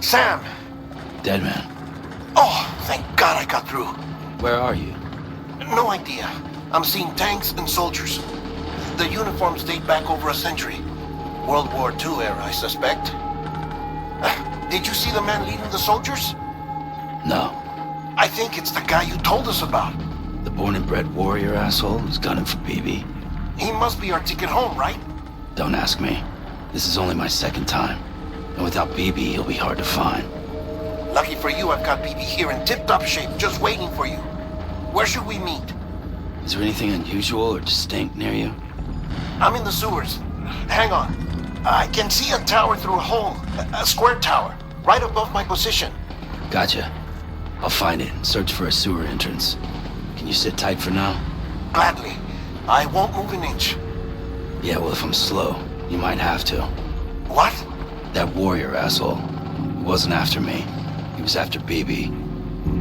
Sam! Dead man. Oh, thank God I got through. Where are you? No idea. I'm seeing tanks and soldiers. The uniforms date back over a century. World War II era, I suspect. Did you see the man leading the soldiers? No. I think it's the guy you told us about. The born and bred warrior asshole who's gunning for BB. He must be our ticket home, right? Don't ask me. This is only my second time. And without BB, he'll be hard to find. Lucky for you, I've got BB here in tip-top shape, just waiting for you. Where should we meet? Is there anything unusual or distinct near you? I'm in the sewers. Hang on. I can see a tower through a hole. A square tower, right above my position. Gotcha. I'll find it and search for a sewer entrance. Can you sit tight for now? Gladly. I won't move an inch. Yeah, well, if I'm slow, you might have to. What? That warrior asshole. He wasn't after me. He was after BB.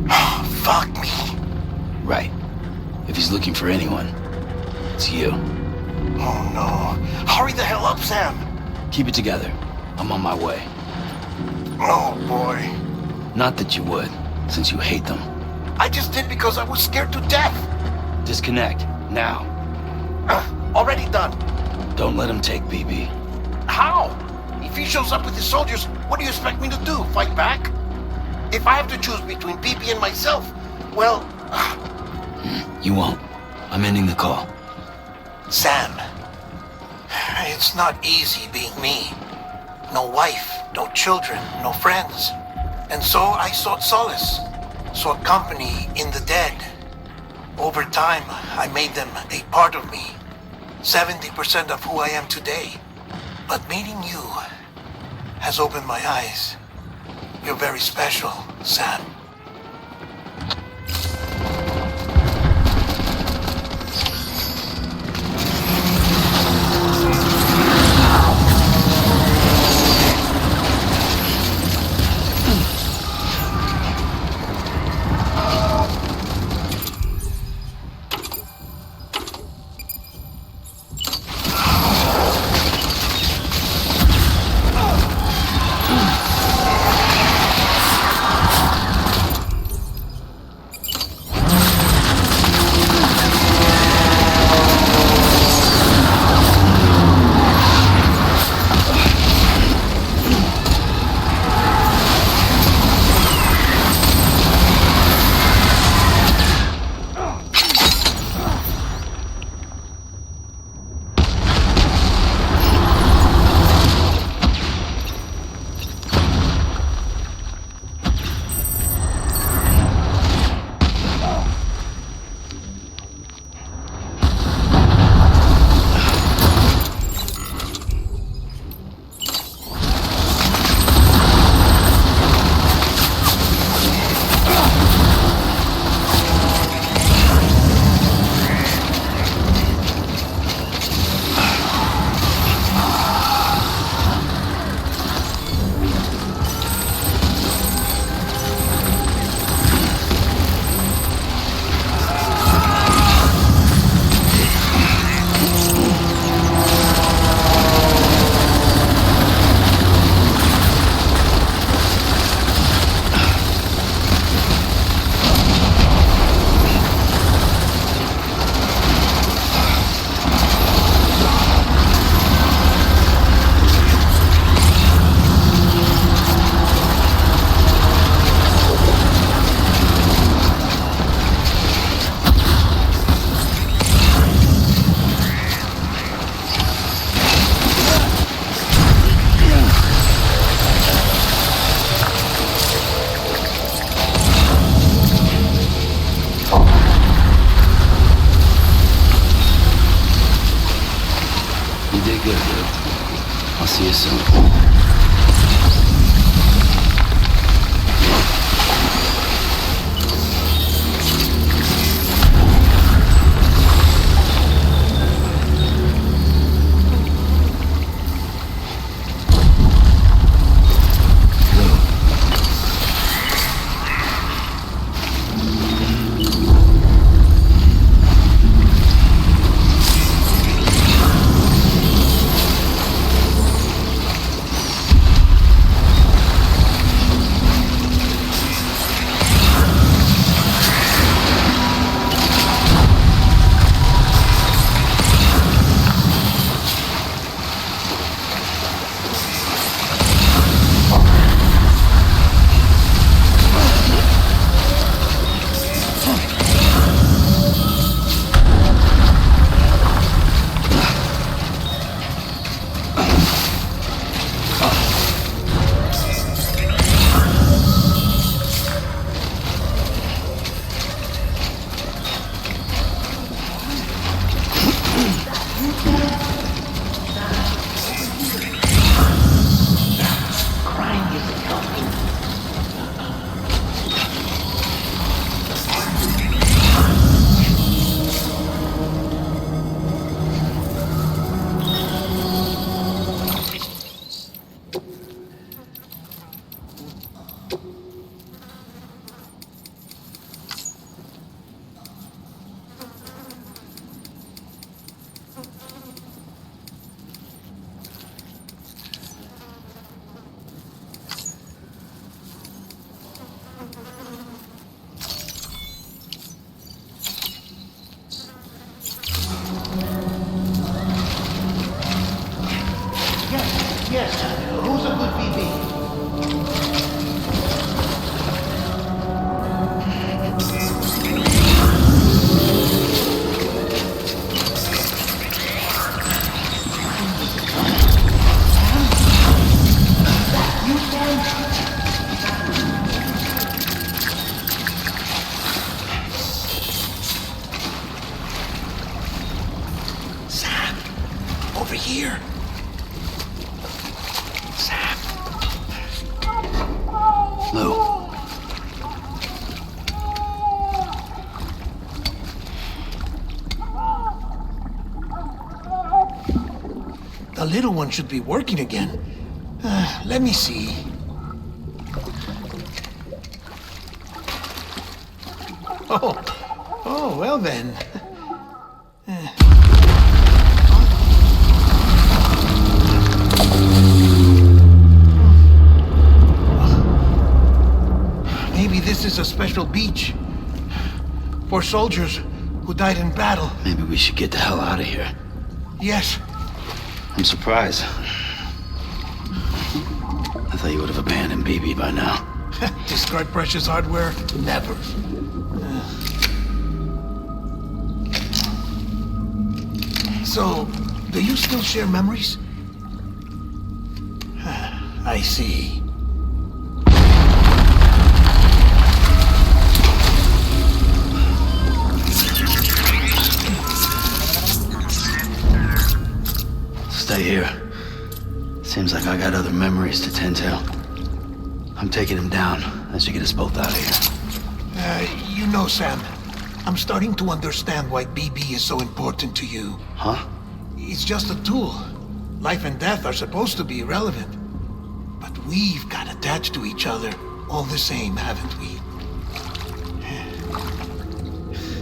Fuck me. Right. If he's looking for anyone, it's you. Oh no. Hurry the hell up, Sam. Keep it together. I'm on my way. Oh boy. Not that you would, since you hate them. I just did because I was scared to death. Disconnect, now. Already done. Don't let him take BB. How? If he shows up with his soldiers, what do you expect me to do? Fight back? If I have to choose between BB and myself, well... You won't. I'm ending the call. Sam, it's not easy being me. No wife, no children, no friends. And so I sought solace, sought company in the dead. Over time, I made them a part of me, 70% of who I am today. But meeting you has opened my eyes. You're very special, Sam. I'll see you soon. The little one should be working again. Let me see. Oh, well then. Maybe this is a special beach for soldiers who died in battle. Maybe we should get the hell out of here. Yes. I'm surprised. I thought you would have abandoned BB by now. Discard precious hardware? Never. So, do you still share memories? I see. Stay here. Seems like I got other memories to tend to. I'm taking him down as you get us both out of here. You know, Sam, I'm starting to understand why BB is so important to you. Huh? It's just a tool. Life and death are supposed to be irrelevant. But we've got attached to each other all the same, haven't we?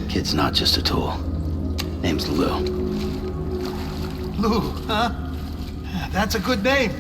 Kid's not just a tool. Name's Lou. Lou, huh? That's a good name.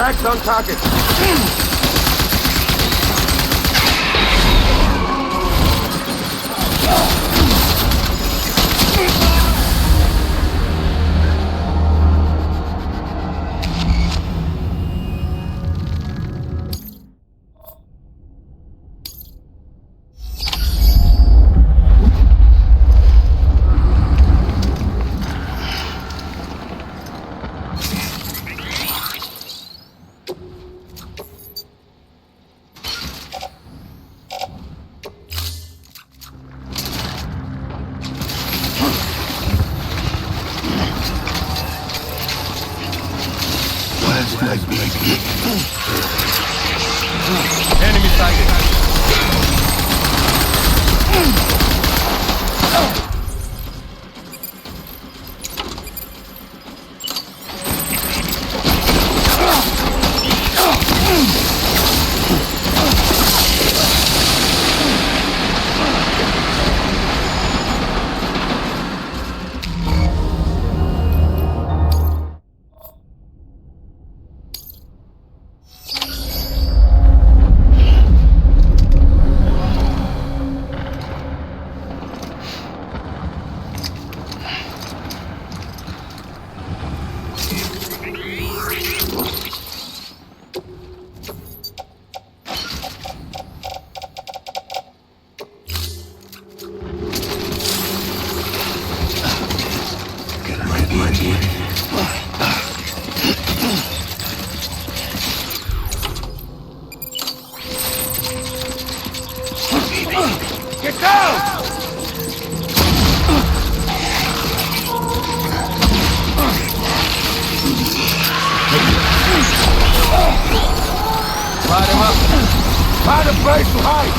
Tracks on target. Enemy sighted. Get down! Light him up. Find a place to hide!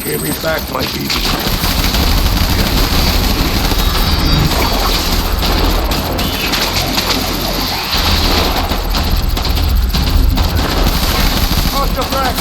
Give me back my baby. Hostile frag!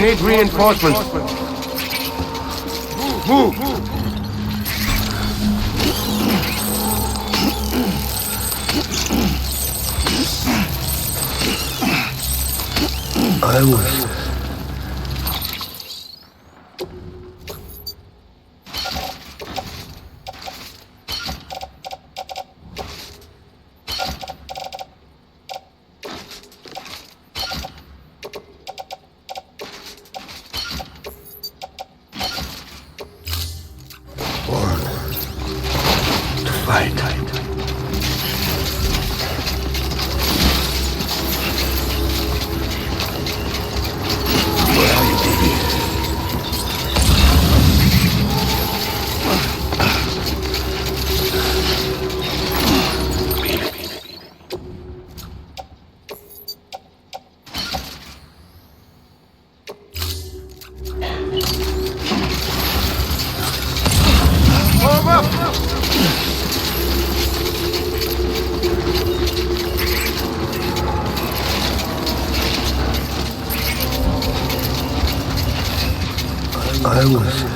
need reinforcements. Move! I was... I was...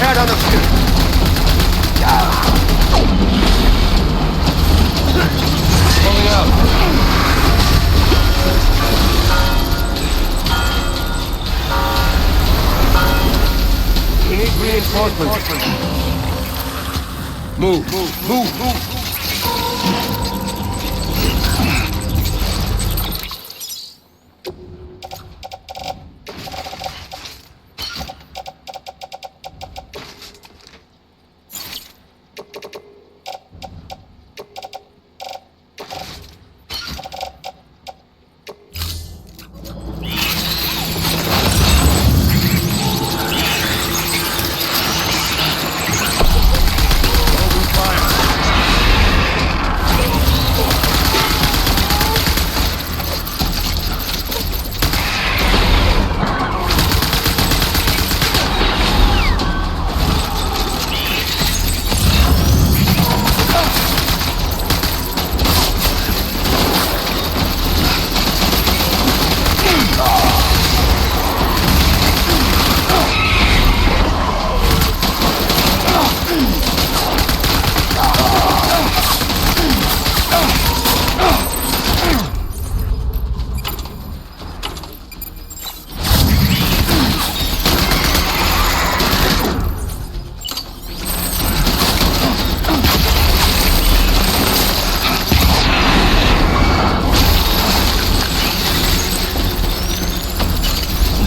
head on the ship. Pulling out. We need reinforcements. Move.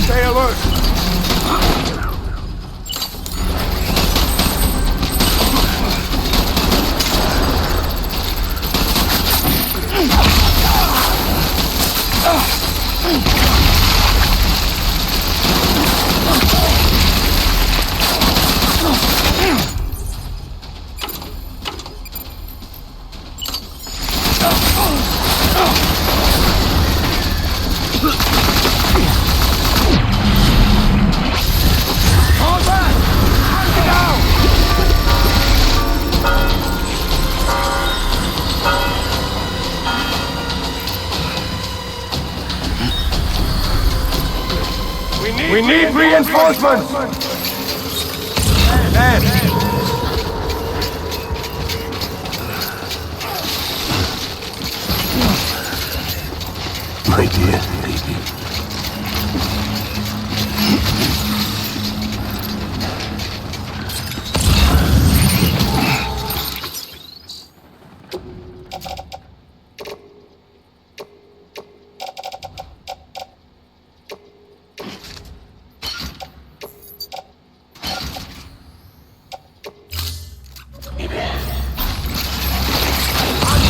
Stay alert. Hold back! Get down! We need reinforcements! Man. My dear baby.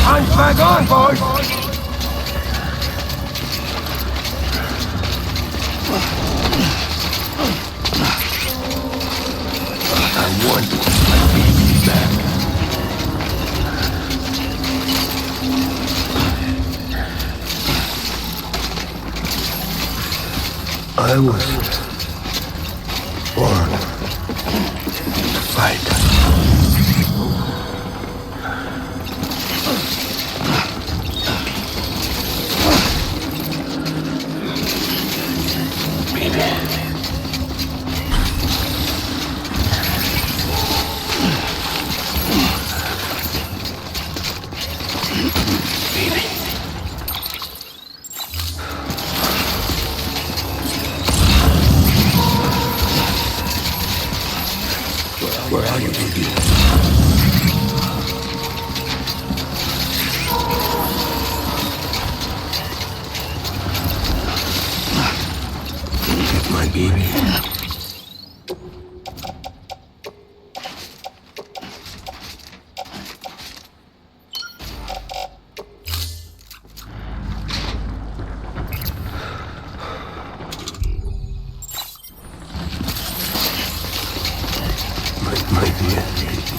Hands back on, boys! I want my baby back. I was born to fight. Where are you, baby? Get my baby. My dear baby.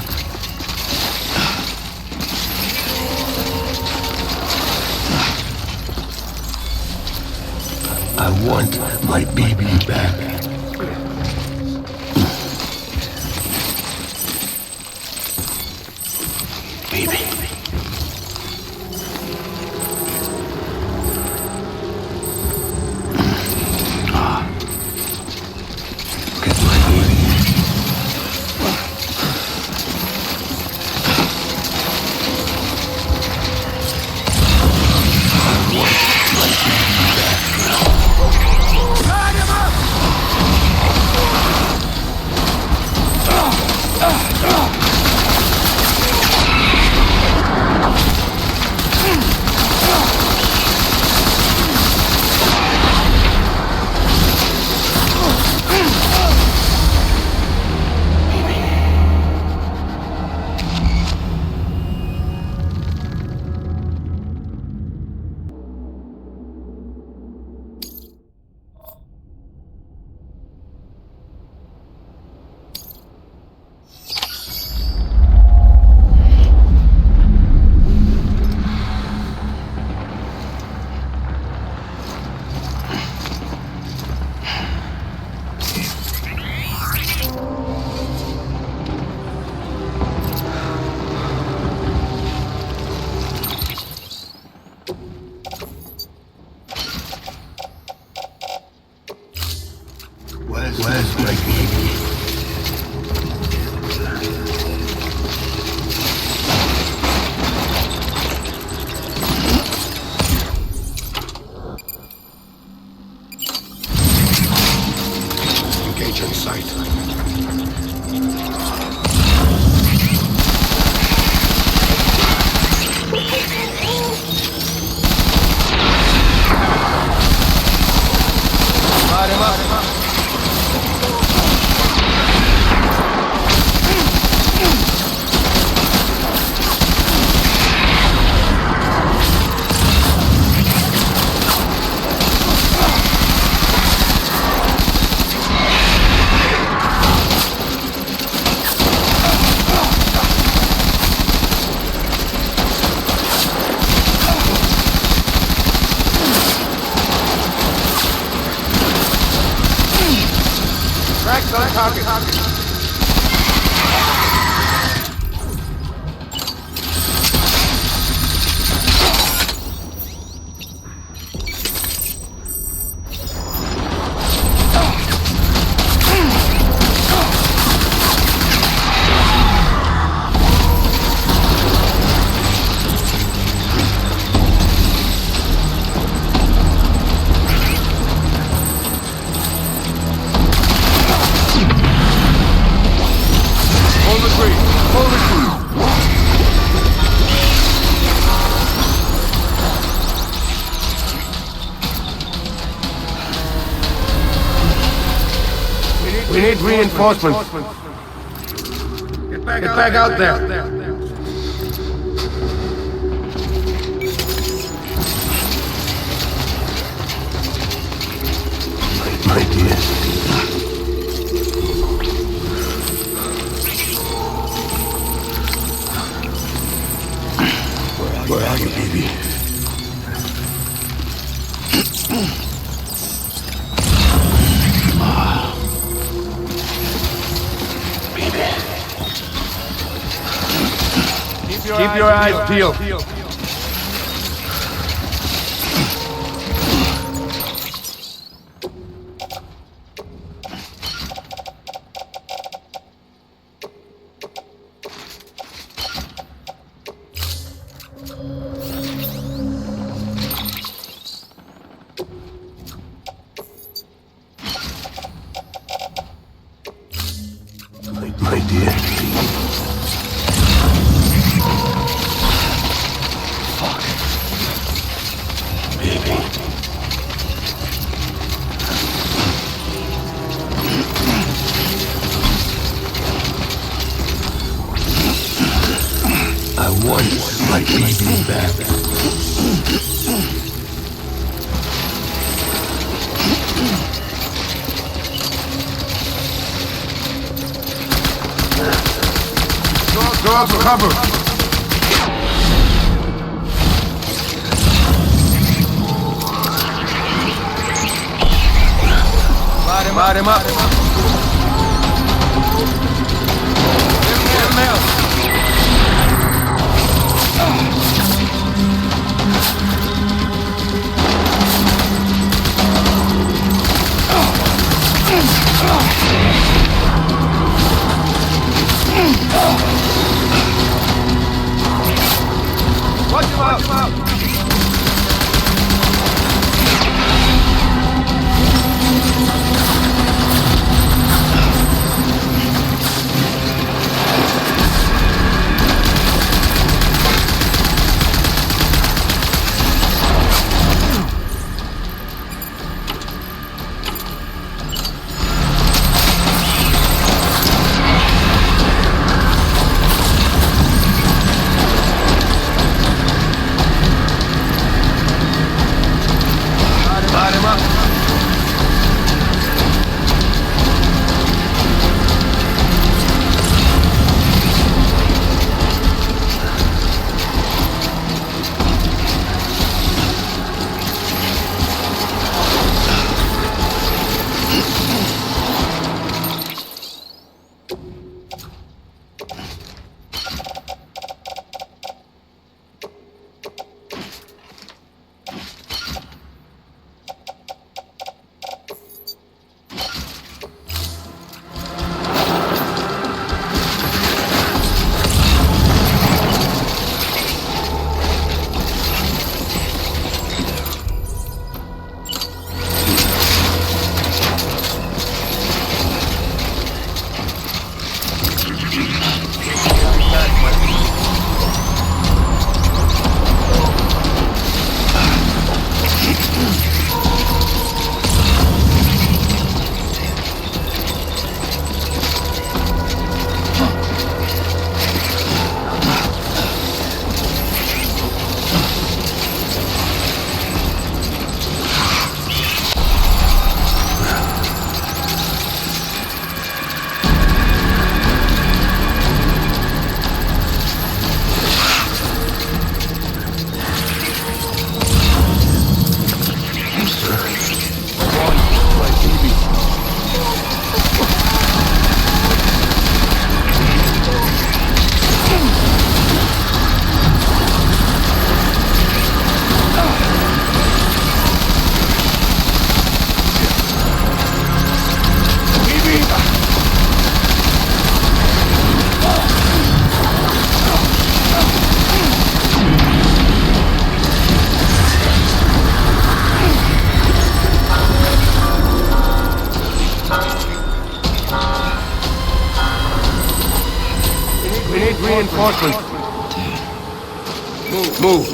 I want my baby back. Baby. Get my baby. Where's my baby? Engage on sight. We need reinforcements. Get back out there. My dear. Where are you, baby? Keep your eyes peeled. My dear. I want my baby back. Go out for cover. Light him up. Get him out. Watch him out! Reinforcements. Move.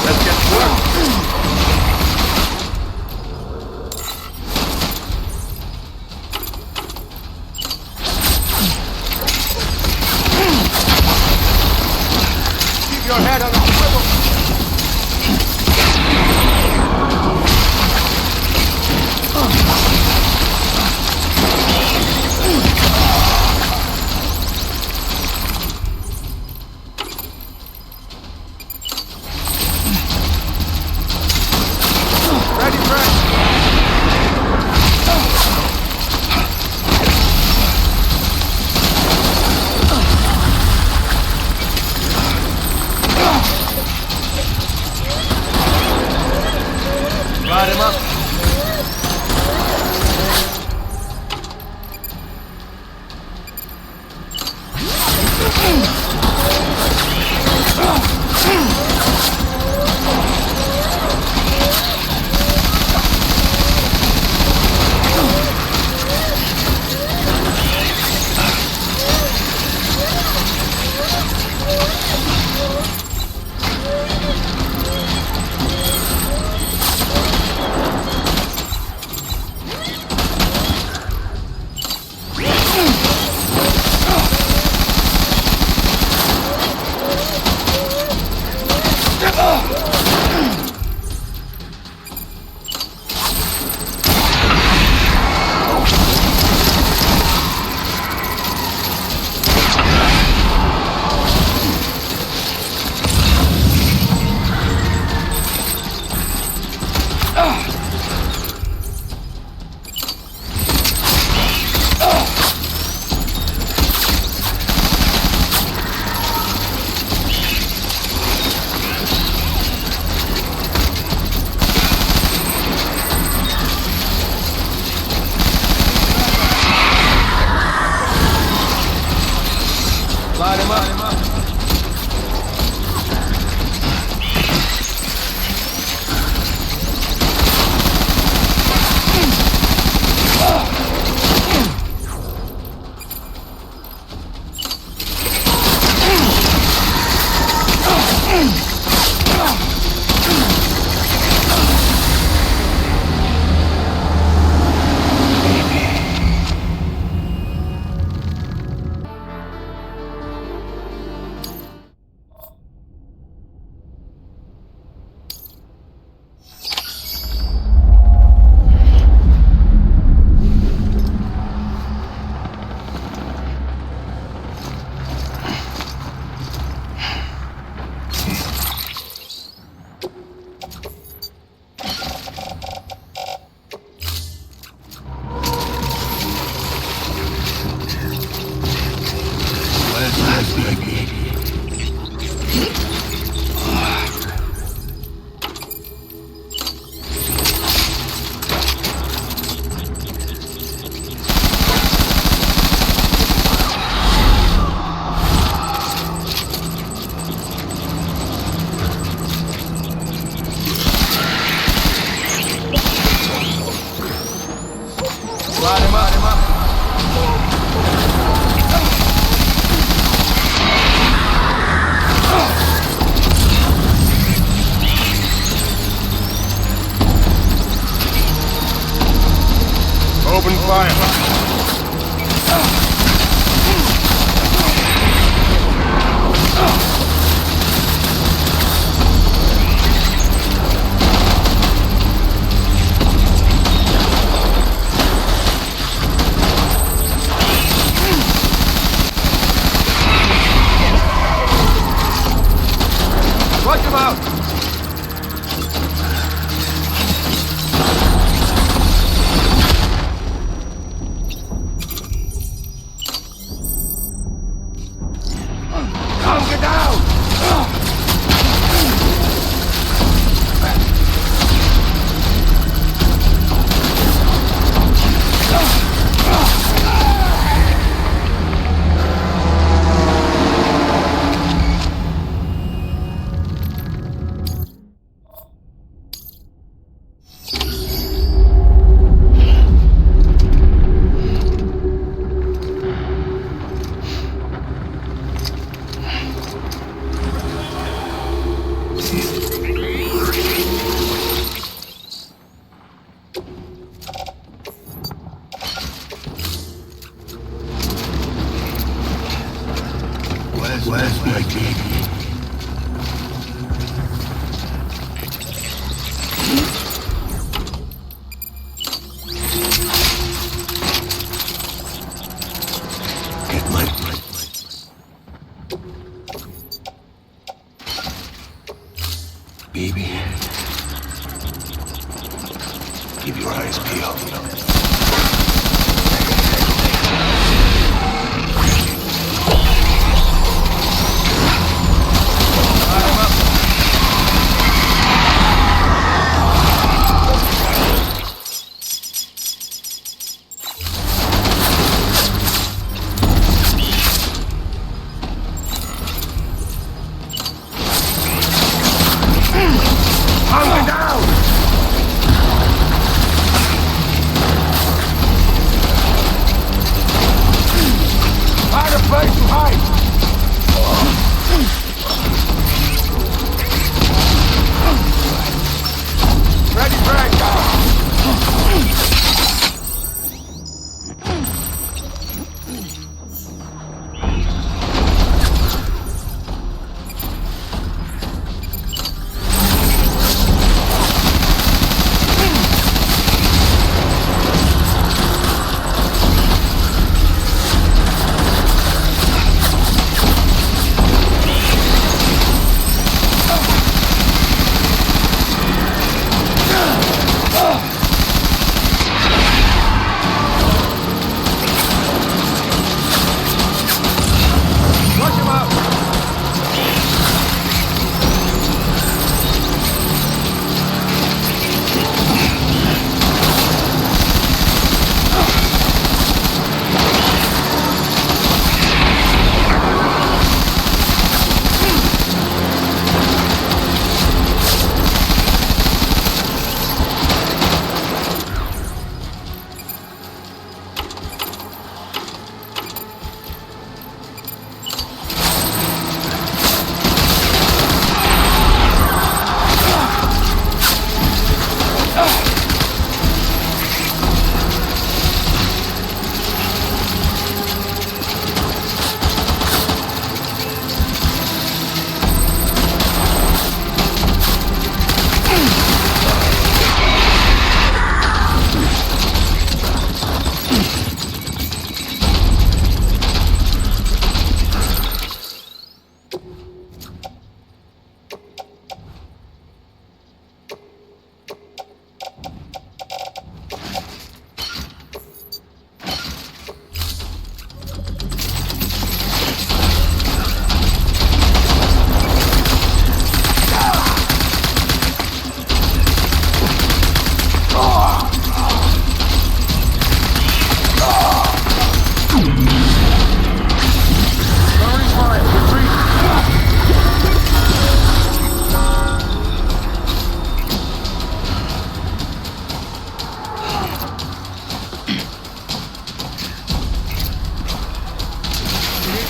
Let's get to work. Keep your head on the swivel. Ready, Frank. Light him up. Light him up. Open fire. Watch him out! Where's my baby? Get my baby. Keep your eyes peeled.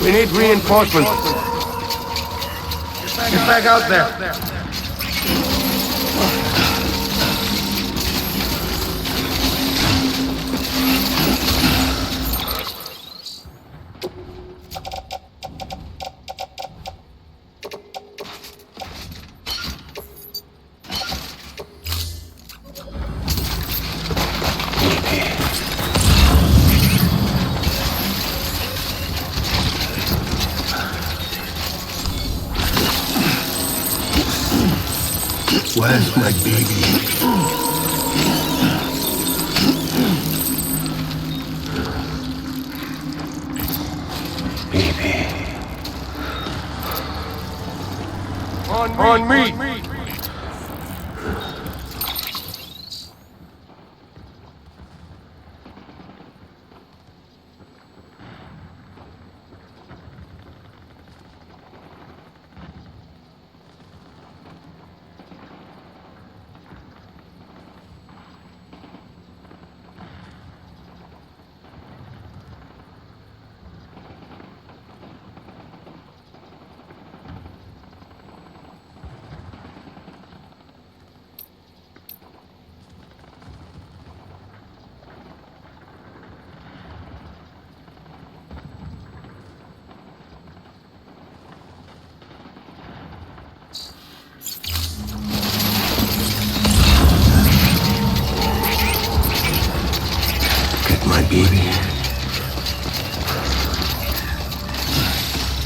We need reinforcements. Get back out there. Where's my baby? Baby. On me.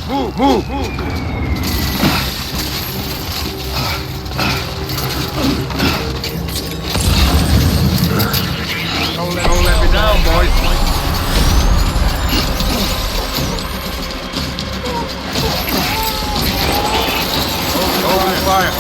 Move, move, move. Don't let me down, boys. Open fire.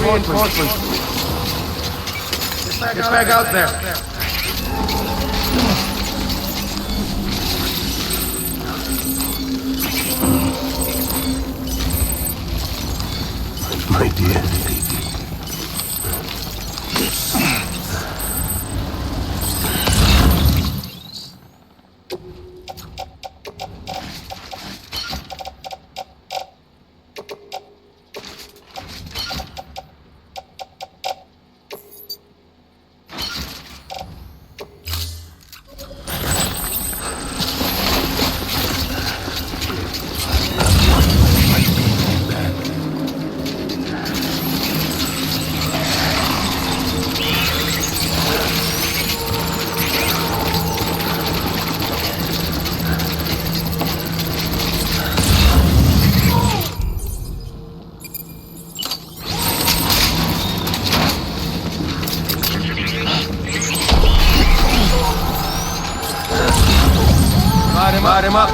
Reinforcements. Get back out there. My dear. Light him up.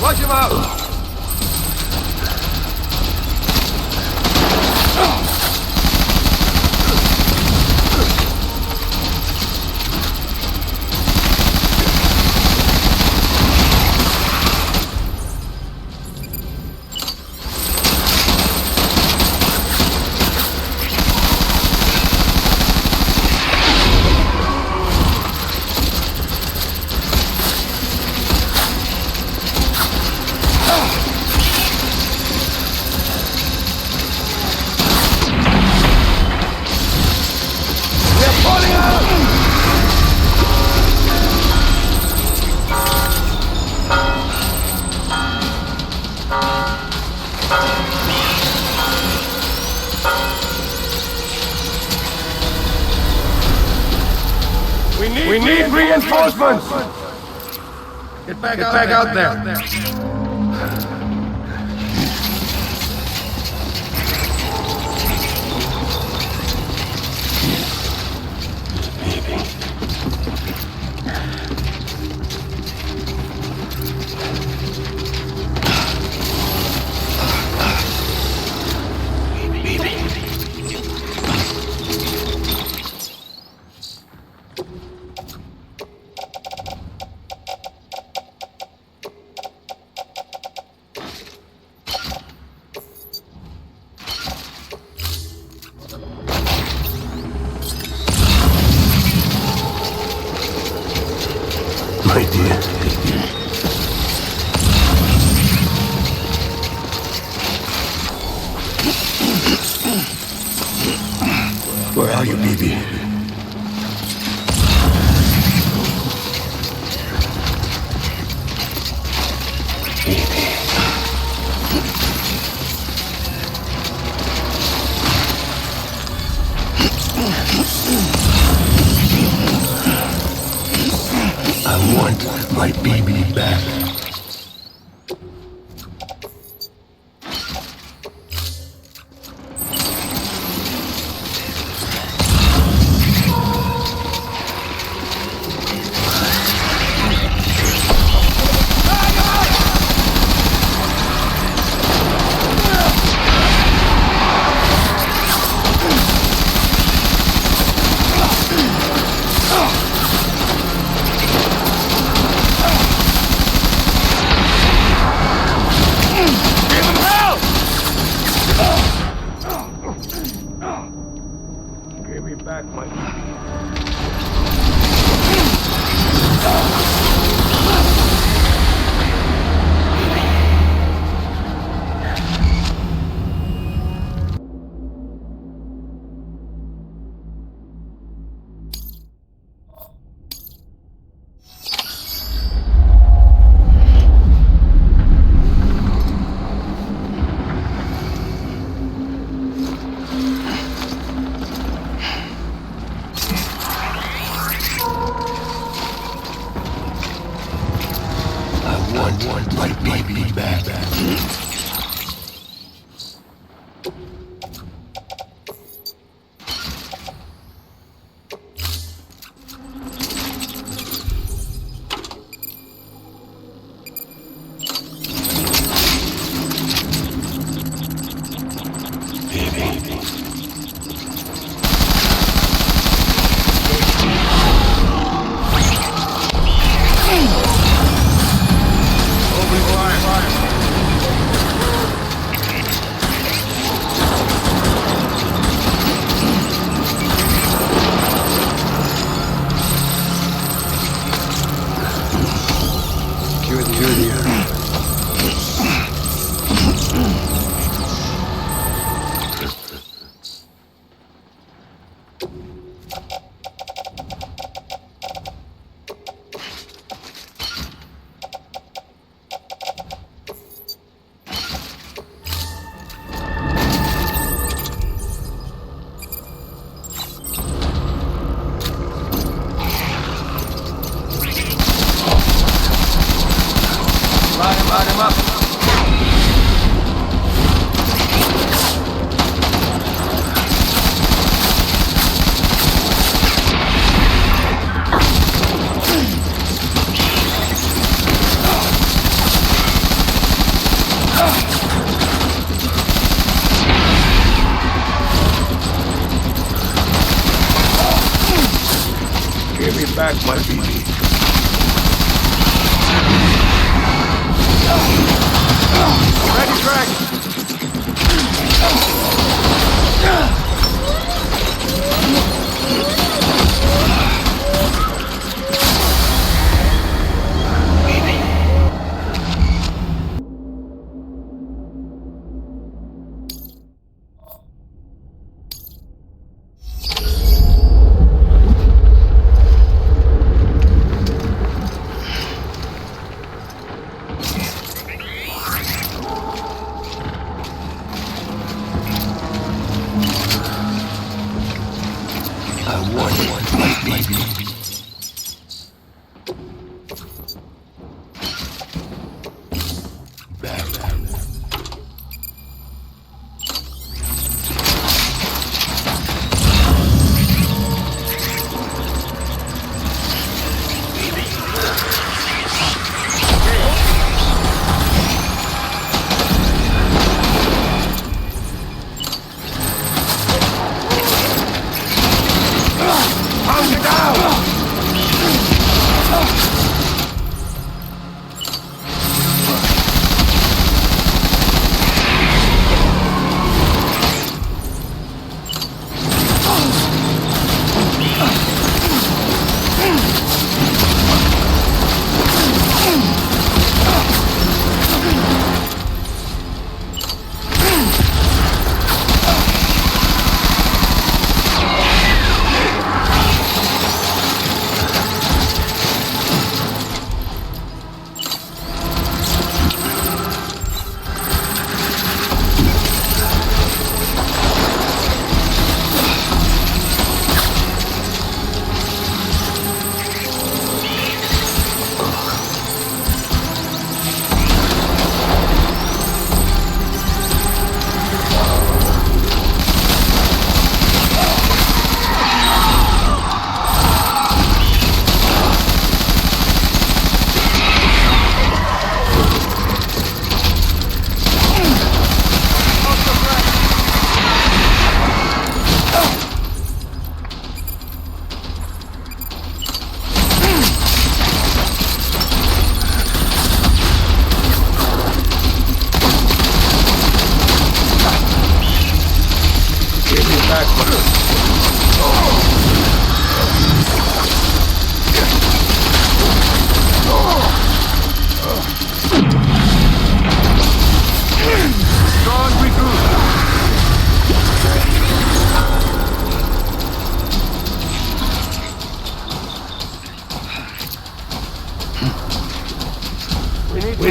Watch him out! We need reinforcements! Get back out there. Where are you, baby? I want my baby back. Back, my baby. Ready, dragon.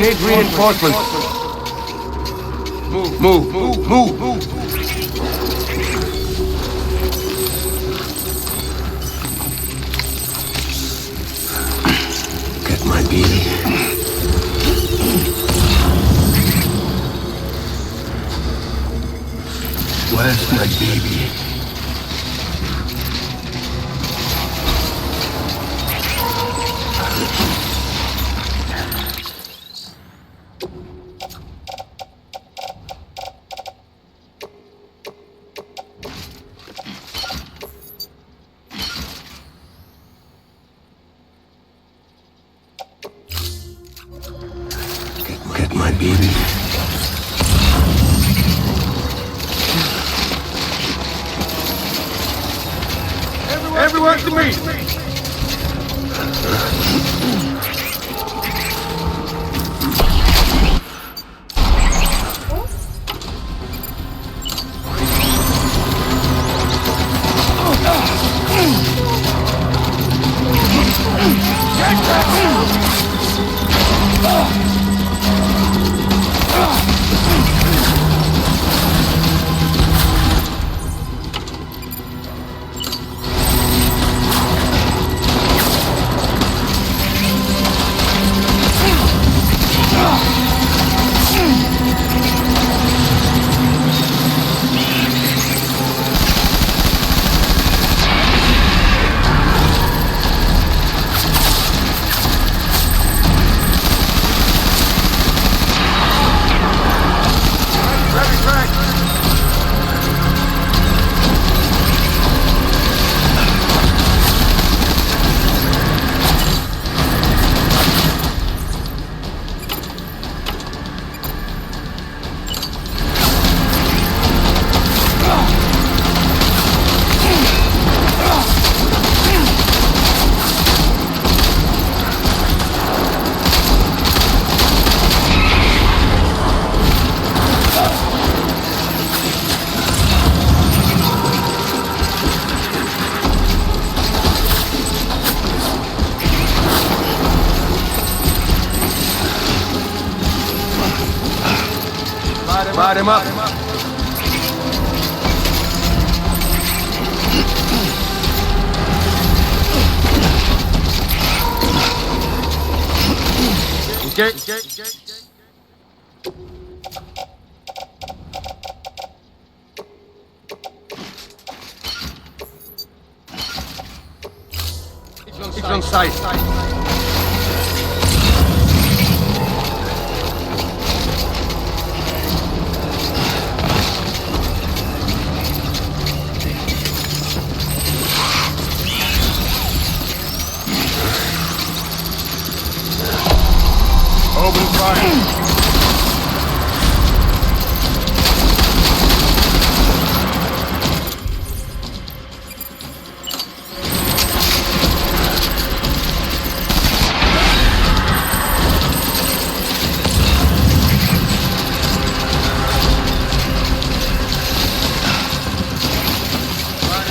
need reinforcements. Move. Get my baby. Where's my baby? Get my baby. Everyone to me! Light him up. Okay. It's on site. Open fire.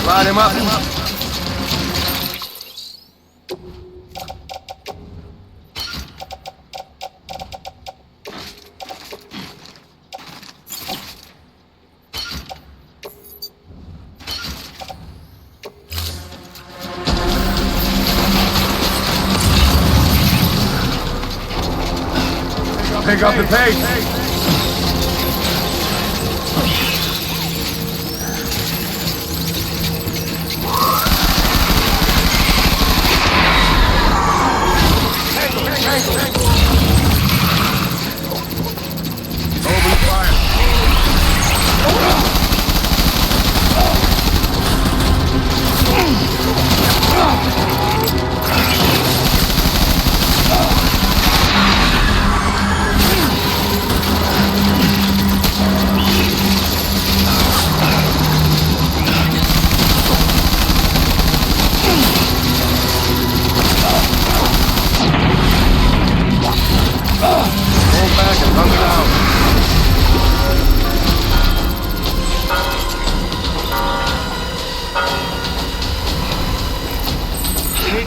Light him up. Pick up the pace. Open fire.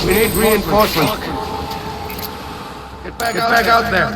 We need reinforcements. Get back out there.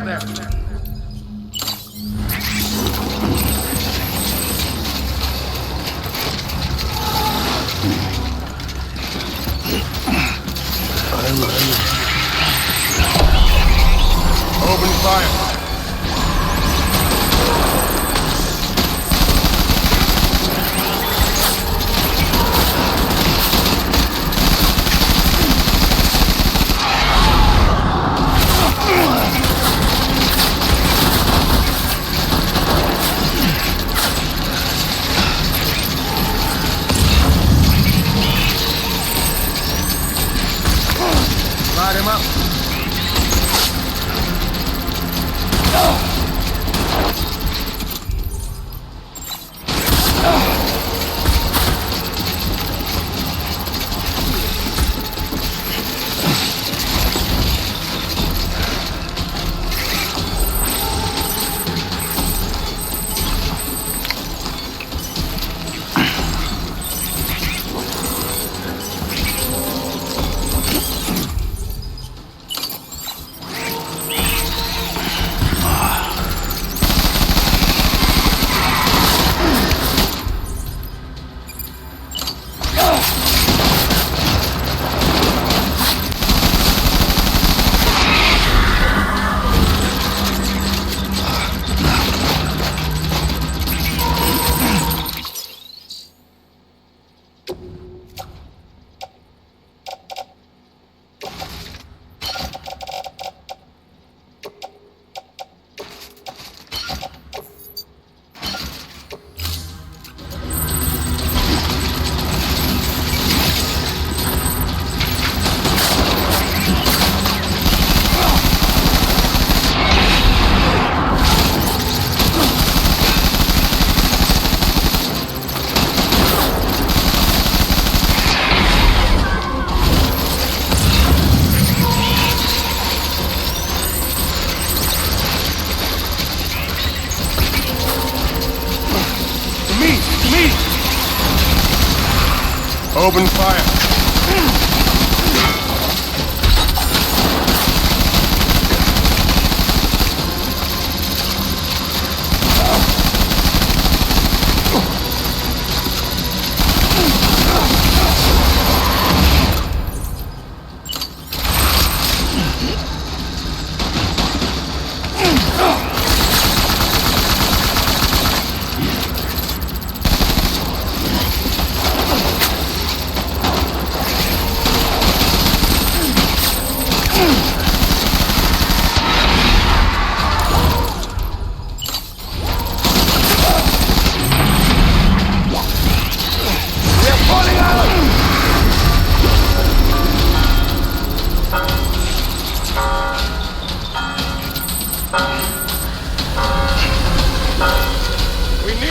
Open fire.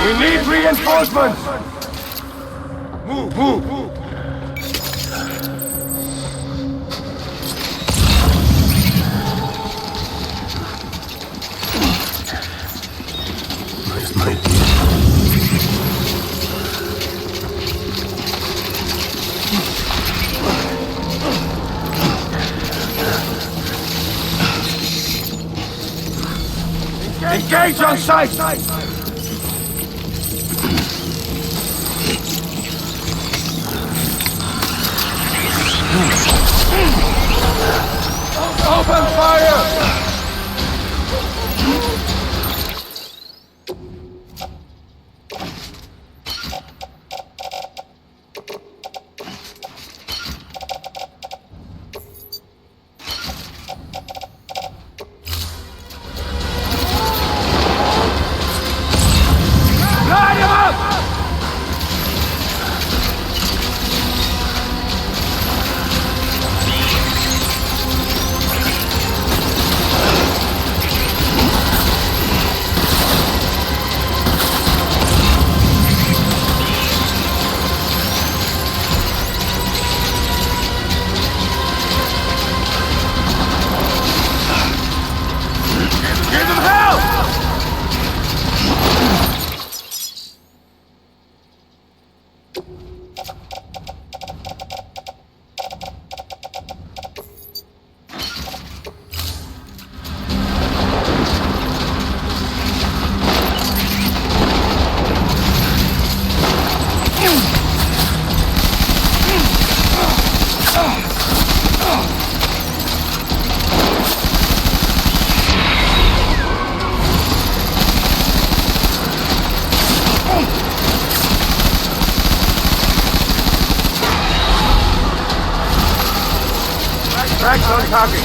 We need reinforcements! Move! Might be. Engage on sight! Open fire! Light him up! Give them hell! Tracks on target.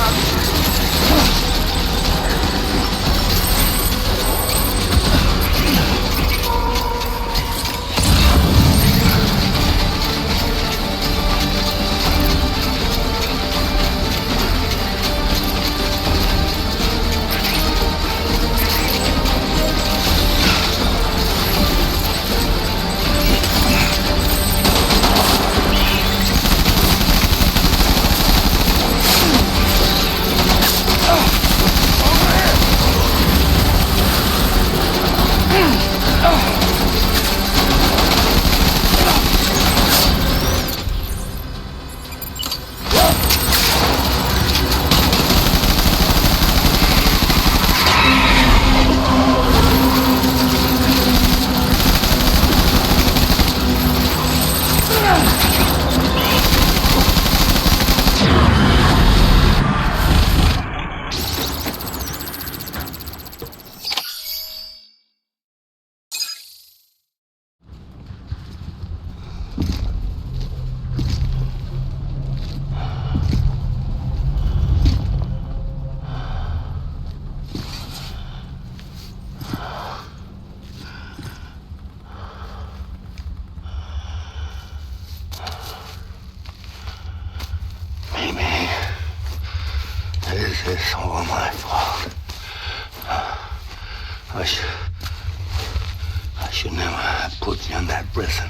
It's all my fault. I should never have put you in that prison.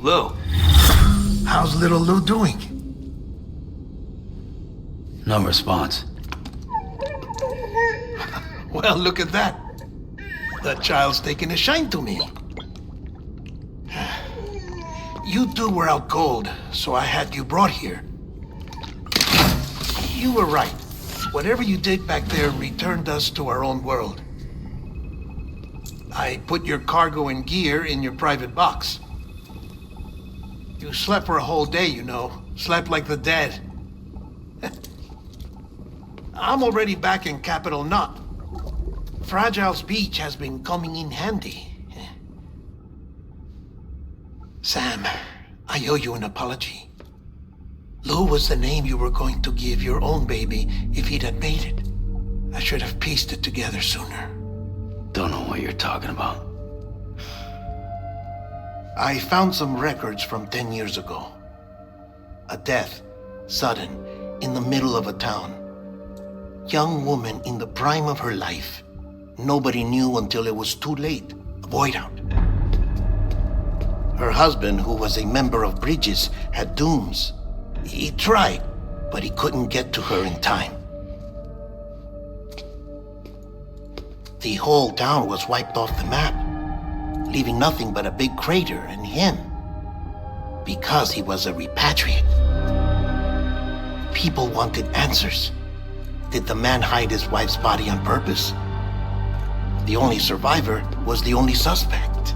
Lou. How's little Lou doing? No response. Well, look at that. That child's taking a shine to me. You two were out cold, so I had you brought here. You were right. Whatever you did back there returned us to our own world. I put your cargo and gear in your private box. You slept for a whole day, you know. Slept like the dead. I'm already back in Capital Knot. Fragile's beach has been coming in handy. Sam, I owe you an apology. Lou was the name you were going to give your own baby if he'd had made it. I should have pieced it together sooner. Don't know what you're talking about. I found some records from 10 years ago. A death, sudden, in the middle of a town. Young woman in the prime of her life. Nobody knew until it was too late. A void out. Her husband, who was a member of Bridges, had dooms. He tried, but he couldn't get to her in time. The whole town was wiped off the map, leaving nothing but a big crater and him. Because he was a repatriate. People wanted answers. Did the man hide his wife's body on purpose? The only survivor was the only suspect.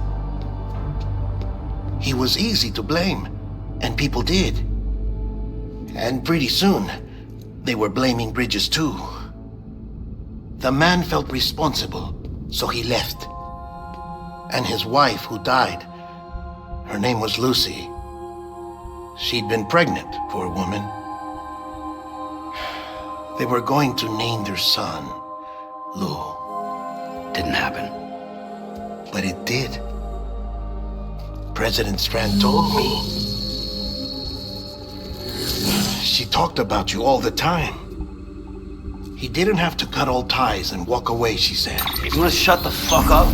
He was easy to blame, and people did. And pretty soon, they were blaming Bridges too. The man felt responsible, so he left. And his wife, who died, her name was Lucy. She'd been pregnant, poor woman. They were going to name their son Lou. Didn't happen. But it did. President Strand told me. She talked about you all the time. He didn't have to cut all ties and walk away, she said. You wanna shut the fuck up?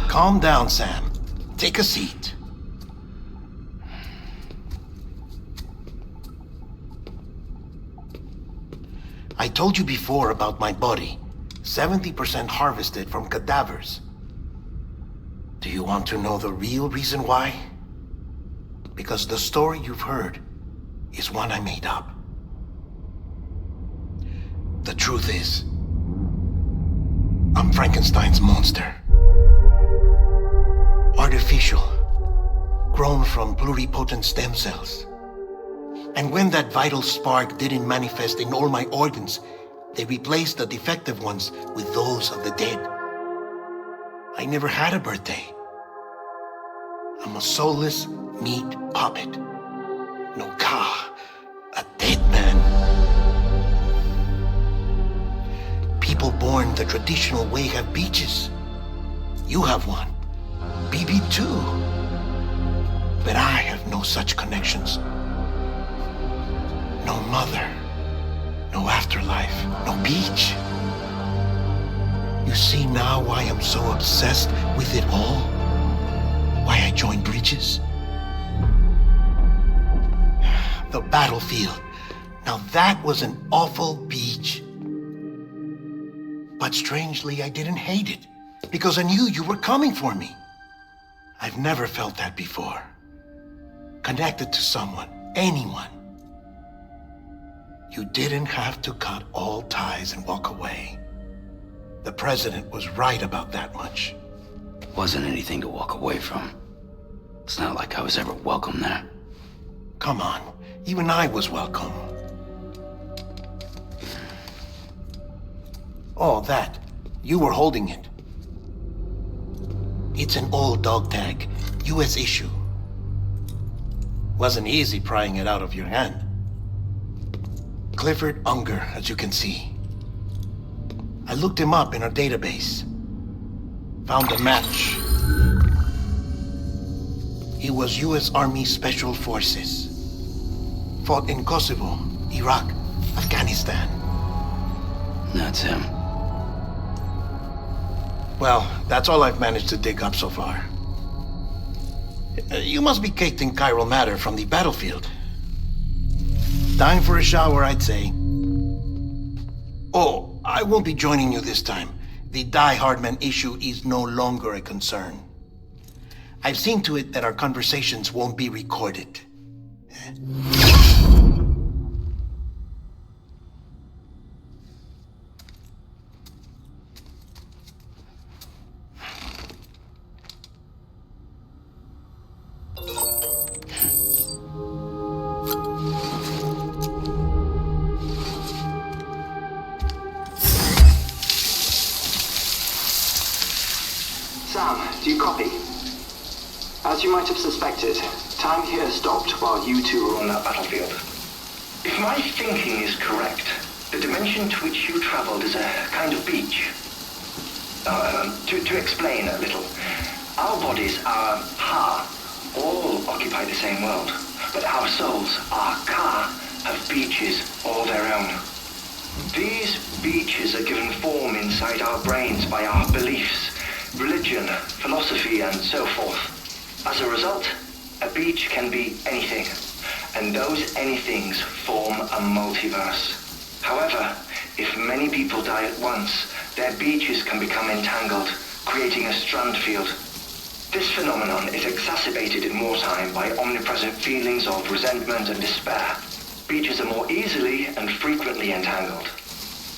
Calm down, Sam. Take a seat. I told you before about my body. 70% harvested from cadavers. Do you want to know the real reason why? Because the story you've heard is one I made up. The truth is, I'm Frankenstein's monster. Artificial, grown from pluripotent stem cells. And when that vital spark didn't manifest in all my organs, they replaced the defective ones with those of the dead. I never had a birthday. I'm a soulless meat puppet. No ka, a dead man. People born the traditional way have beaches. You have one. BB too. But I have no such connections. No mother, no afterlife, no beach. You see now why I'm so obsessed with it all? Why I joined bridges? The battlefield. Now that was an awful beach. But strangely, I didn't hate it, because I knew you were coming for me. I've never felt that before. Connected to someone, anyone. You didn't have to cut all ties and walk away. The president was right about that much. Wasn't anything to walk away from. It's not like I was ever welcome there. Come on, even I was welcome. Oh, that. You were holding it. It's an old dog tag, US issue. Wasn't easy prying it out of your hand. Clifford Unger, as you can see. I looked him up in our database. Found a match. He was US Army Special Forces. Fought in Kosovo, Iraq, Afghanistan. That's him. Well, that's all I've managed to dig up so far. You must be caked in chiral matter from the battlefield. Time for a shower, I'd say. Oh, I won't be joining you this time. The Die Hardman issue is no longer a concern. I've seen to it that our conversations won't be recorded. Sam, do you copy? As you might have suspected, time here stopped while you two were on that battlefield. If my thinking is correct, the dimension to which you traveled is a kind of beach. To explain a little, our bodies, our ha, all occupy the same world, but our souls, our ka, have beaches all their own. These beaches are given form inside our brains by our beliefs, religion, philosophy, and so forth. As a result, a beach can be anything, and those anythings form a multiverse. However, if many people die at once, their beaches can become entangled, creating a strand field. This phenomenon is exacerbated in wartime by omnipresent feelings of resentment and despair. Beaches are more easily and frequently entangled.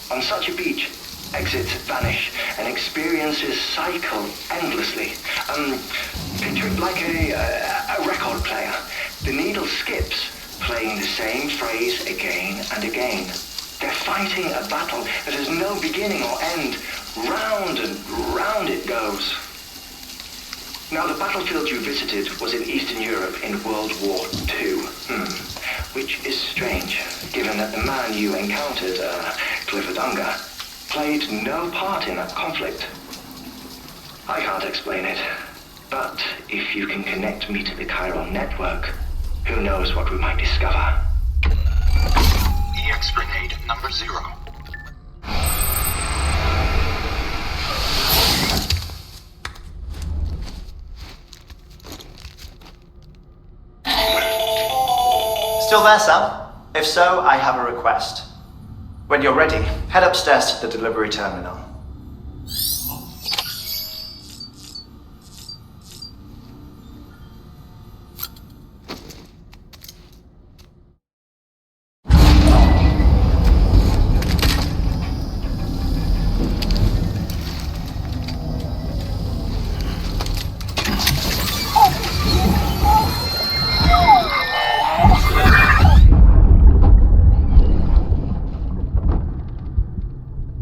On such a beach, exits vanish and experiences cycle endlessly. Picture it like a record player. The needle skips, playing the same phrase again and again. They're fighting a battle that has no beginning or end. Round and round it goes. Now, the battlefield you visited was in Eastern Europe in World War II. Which is strange, given that the man you encountered, Clifford Unger, played no part in that conflict. I can't explain it, but if you can connect me to the chiral network, who knows what we might discover. You WQX grenade number 0. Still there, Sam? If so, I have a request. When you're ready, head upstairs to the delivery terminal.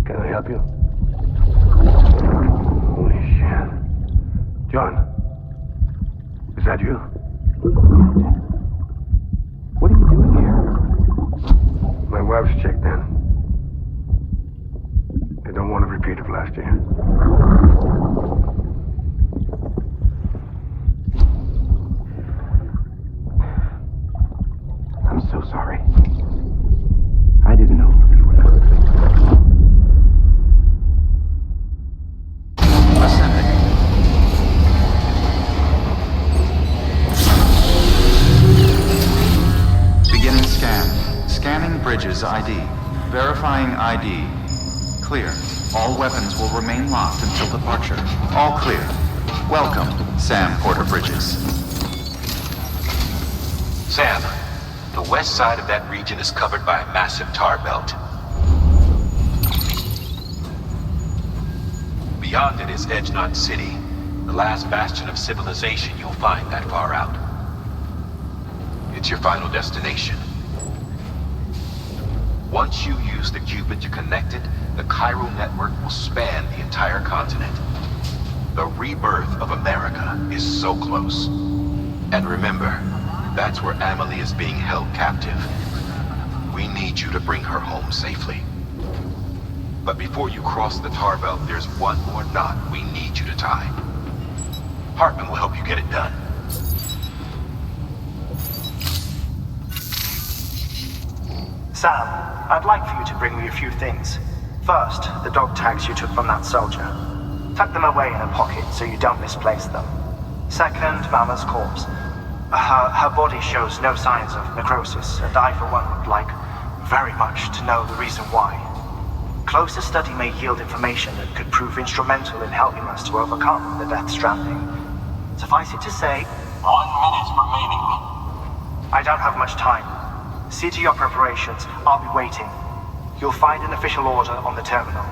Can I help you? Holy shit. John, is that you? What are you doing here? My wife's checked in. They don't want a repeat of last year. I'm so sorry. I didn't know you were not. Ascending. Beginning scan. Scanning bridges ID. Verifying ID. Clear. All weapons will remain locked until departure. All clear. Welcome, Sam Porter Bridges. Sam, the west side of that region is covered by a massive tar belt. Beyond it is Edgenot City, the last bastion of civilization you'll find that far out. It's your final destination. Once you use the qubit to connect it, the chiral network will span the entire continent. The rebirth of America is so close. And remember, that's where Amelie is being held captive. We need you to bring her home safely. But before you cross the tar belt, there's one more knot we need you to tie. Hartman will help you get it done. Sam, I'd like for you to bring me a few things. First, the dog tags you took from that soldier. Tuck them away in a pocket so you don't misplace them. Second, Mama's corpse. Her body shows no signs of necrosis, and I, for one, would like very much to know the reason why. Closer study may yield information that could prove instrumental in helping us to overcome the Death Stranding. Suffice it to say, 1 minute remaining. I don't have much time. See to your preparations. I'll be waiting. You'll find an official order on the terminal.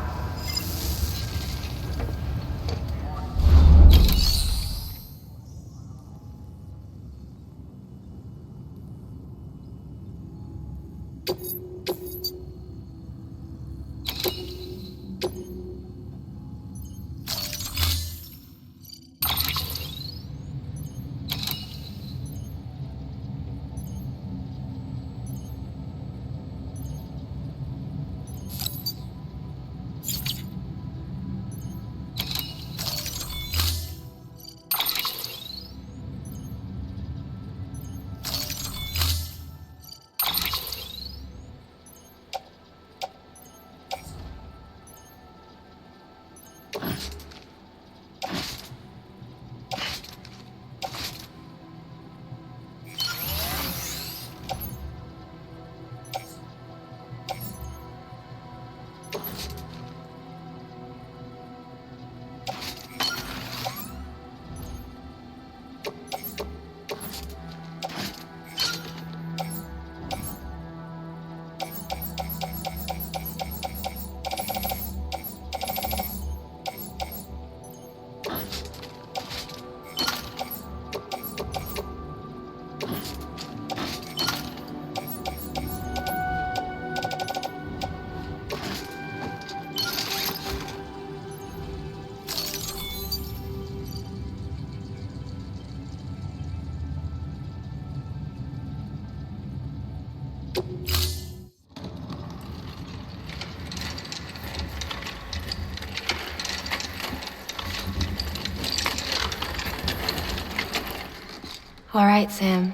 All right, Sam.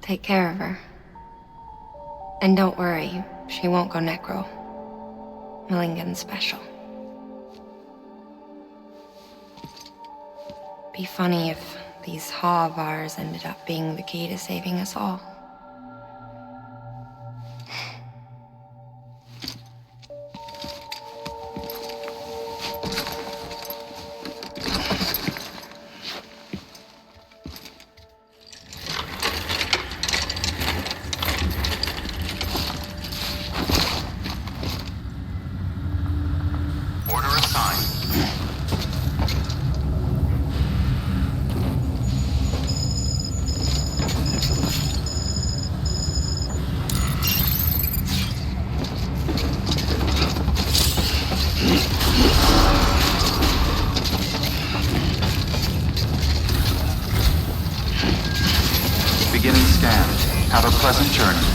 Take care of her. And don't worry, she won't go necro. Millingan's special. Be funny if these Ha of ours ended up being the key to saving us all. Order assigned. Beginning scan. Have a pleasant journey.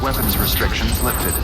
Weapons restrictions lifted.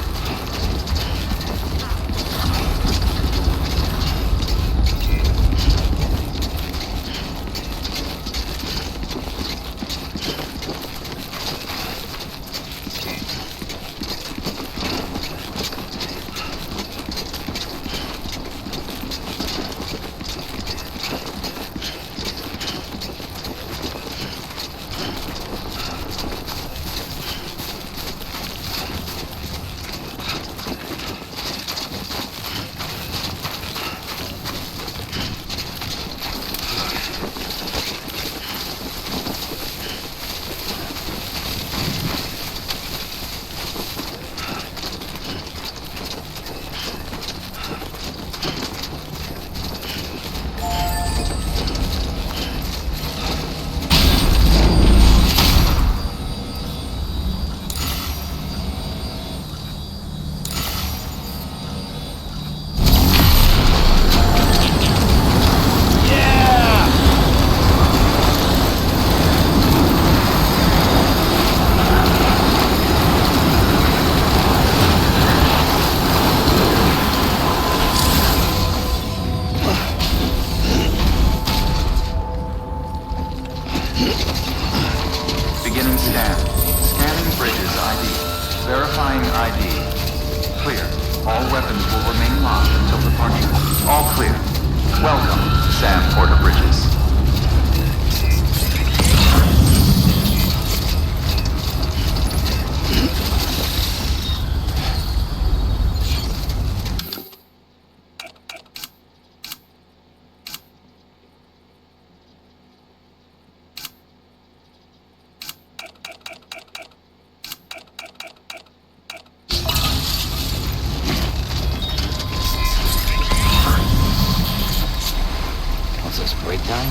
Beginning scan. Scanning bridges ID. Verifying ID. Clear. All weapons will remain locked until departure. All clear. Welcome, Sam Porter Bridges. What's this, breakdown?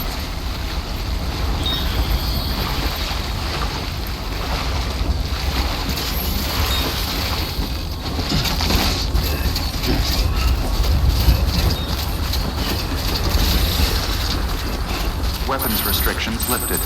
Weapons restrictions lifted.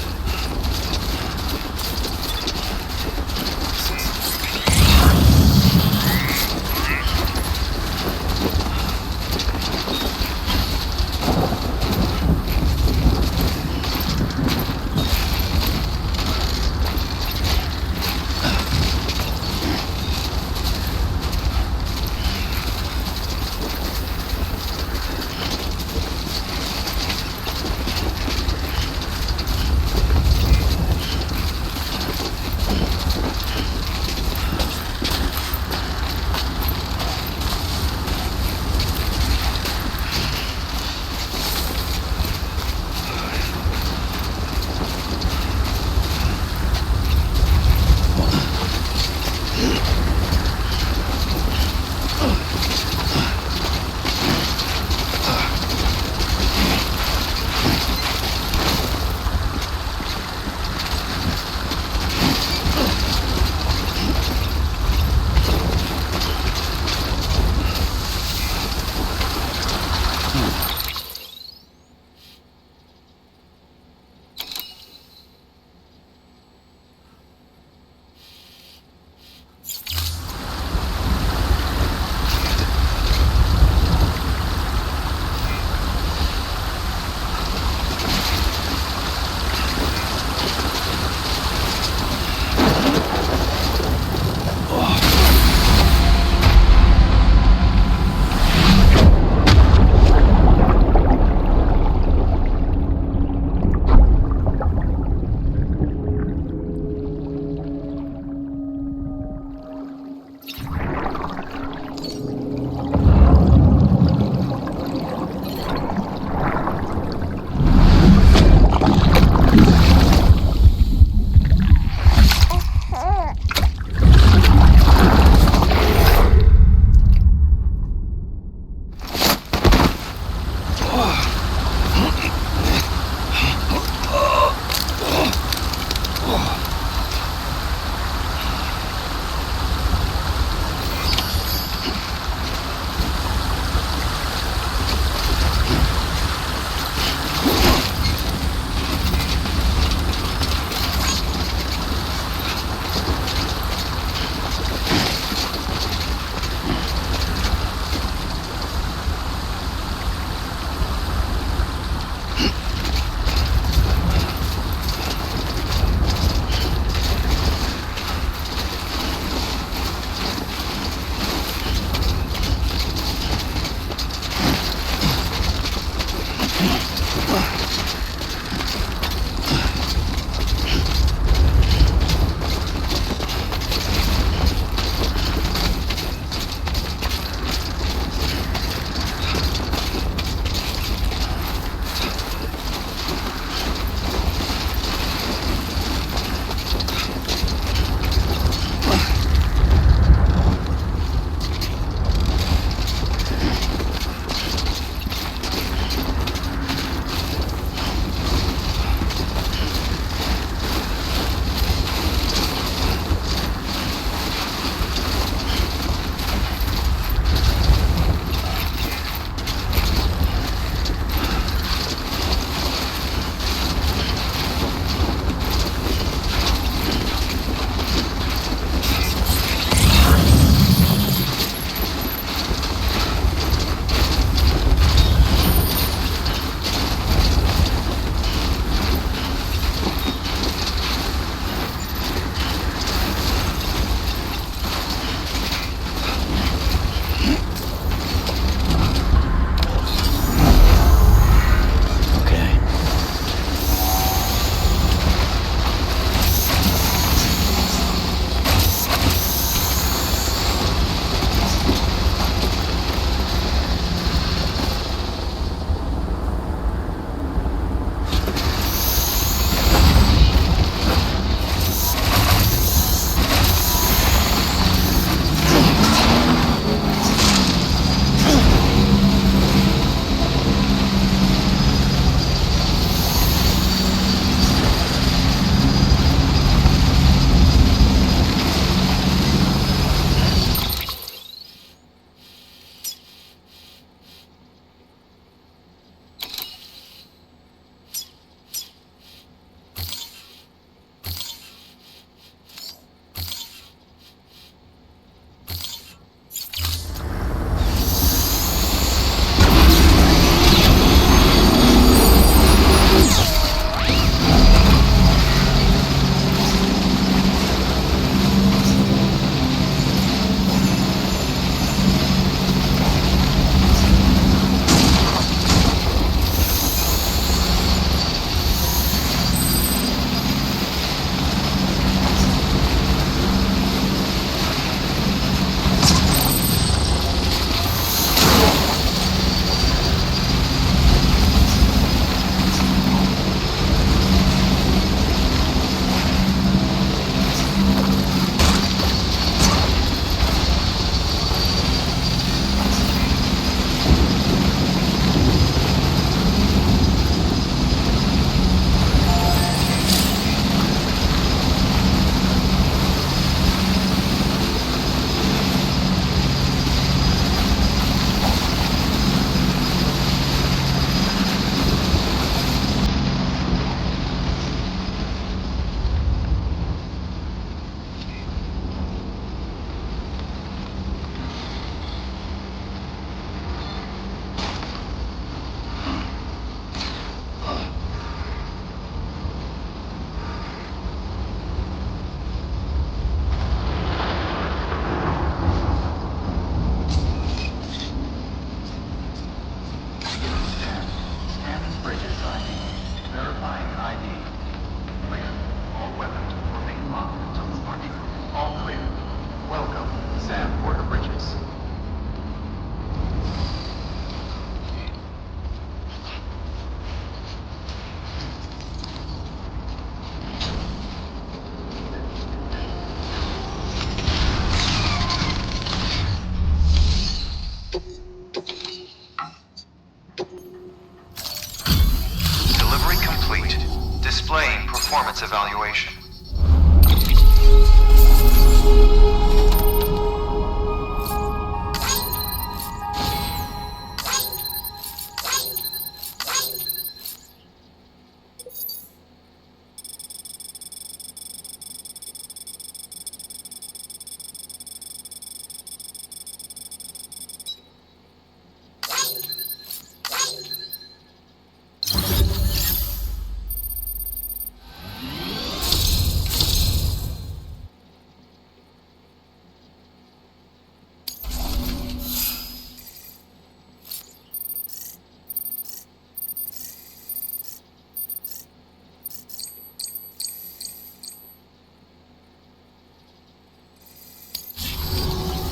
Displaying performance evaluation.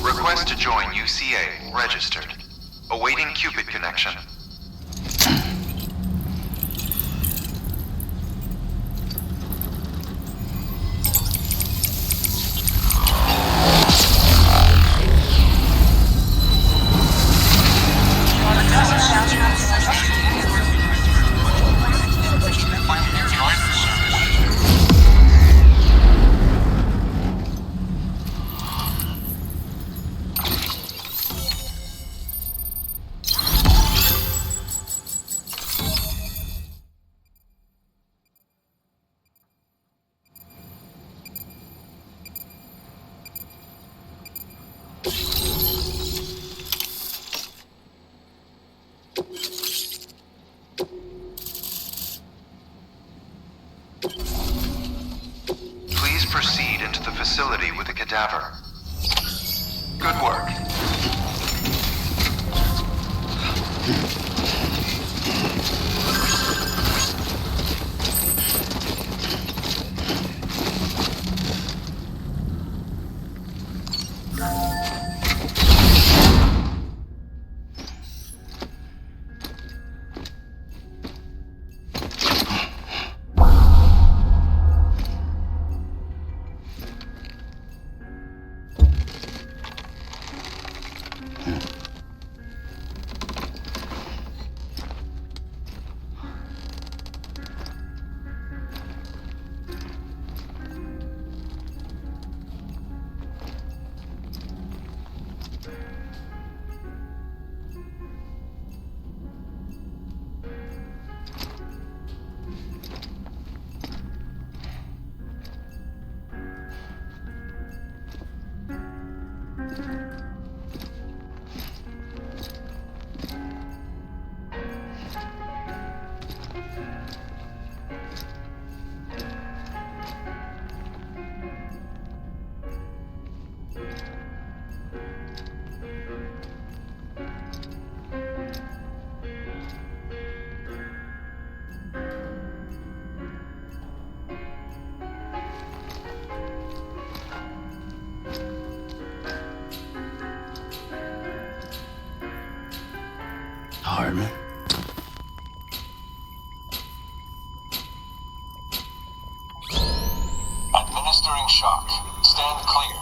Request to join UCA. Registered. Awaiting Cupid connection. Please proceed into the facility with the cadaver. Good work. Hardman. Administering shock. Stand clear.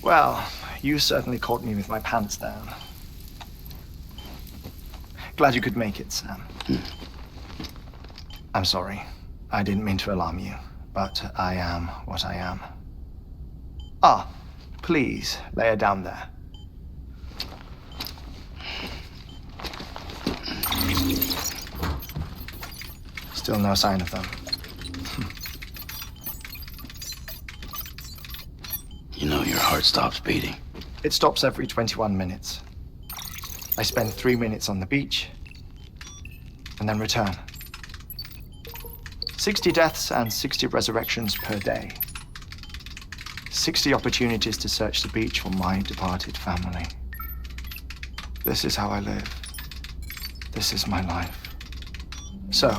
Well, you certainly caught me with my pants down. Glad you could make it, Sam. I'm sorry. I didn't mean to alarm you, but I am what I am. Ah, please, lay her down there. Still no sign of them. You know your heart stops beating. It stops every 21 minutes. I spend 3 minutes on the beach, and then return. 60 deaths and 60 resurrections per day. 60 opportunities to search the beach for my departed family. This is how I live. This is my life. So,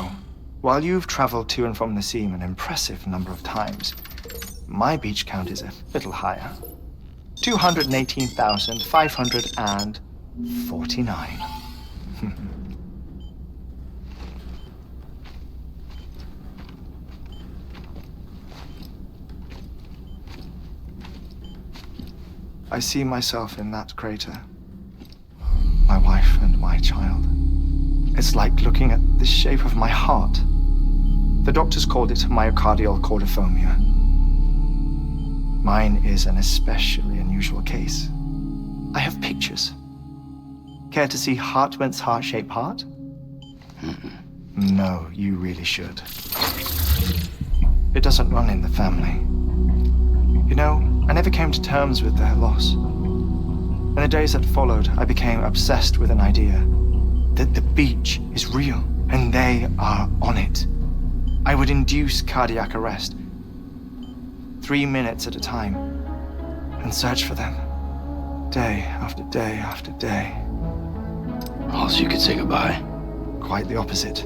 while you've traveled to and from the seam an impressive number of times, My beach count is a little higher. 218,549. I see myself in that crater. My wife and my child. It's like looking at the shape of my heart. The doctors called it myocardial chordophobia. Mine is an especially unusual case. I have pictures. Care to see Hartman's heart-shaped heart? No, you really should. It doesn't run in the family. You know, I never came to terms with their loss. In the days that followed, I became obsessed with an idea that the beach is real and they are on it. I would induce cardiac arrest, 3 minutes at a time, and search for them, day after day after day. Also, you could say goodbye. Quite the opposite.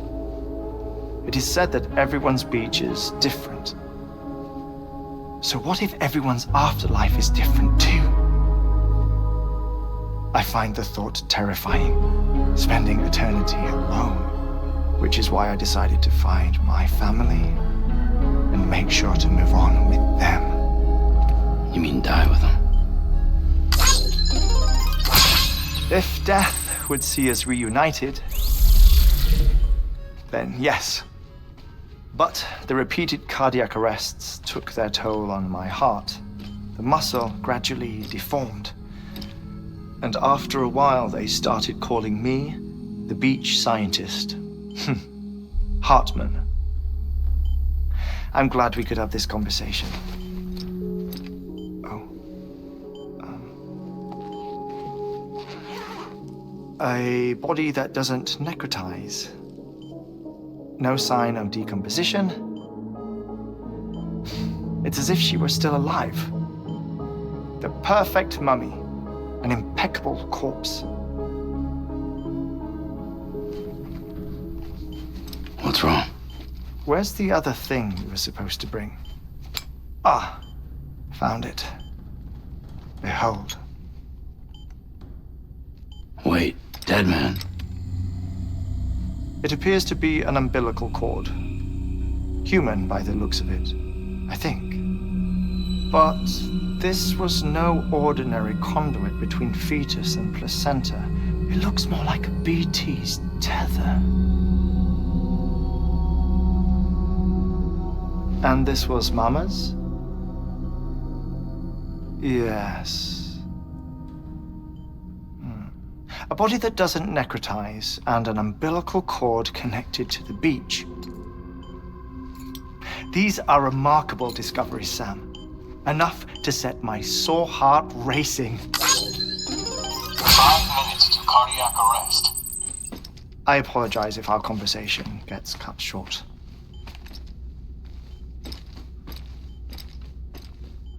It is said that everyone's beach is different. So what if everyone's afterlife is different too? I find the thought terrifying, spending eternity alone, which is why I decided to find my family and make sure to move on with them. You mean die with them? If death would see us reunited, then yes. But the repeated cardiac arrests took their toll on my heart. The muscle gradually deformed. And after a while, they started calling me the beach scientist. Hartman. I'm glad we could have this conversation. A body that doesn't necrotize. No sign of decomposition. It's as if she were still alive. The perfect mummy. An impeccable corpse. What's wrong? Where's the other thing you were supposed to bring? Ah, found it. Behold. Wait, dead man? It appears to be an umbilical cord. Human by the looks of it, I think. But this was no ordinary conduit between fetus and placenta. It looks more like a BT's tether. And this was Mama's? Yes. A body that doesn't necrotize and an umbilical cord connected to the beach. These are remarkable discoveries, Sam. Enough to set my sore heart racing. 5 minutes to cardiac arrest. I apologize if our conversation gets cut short.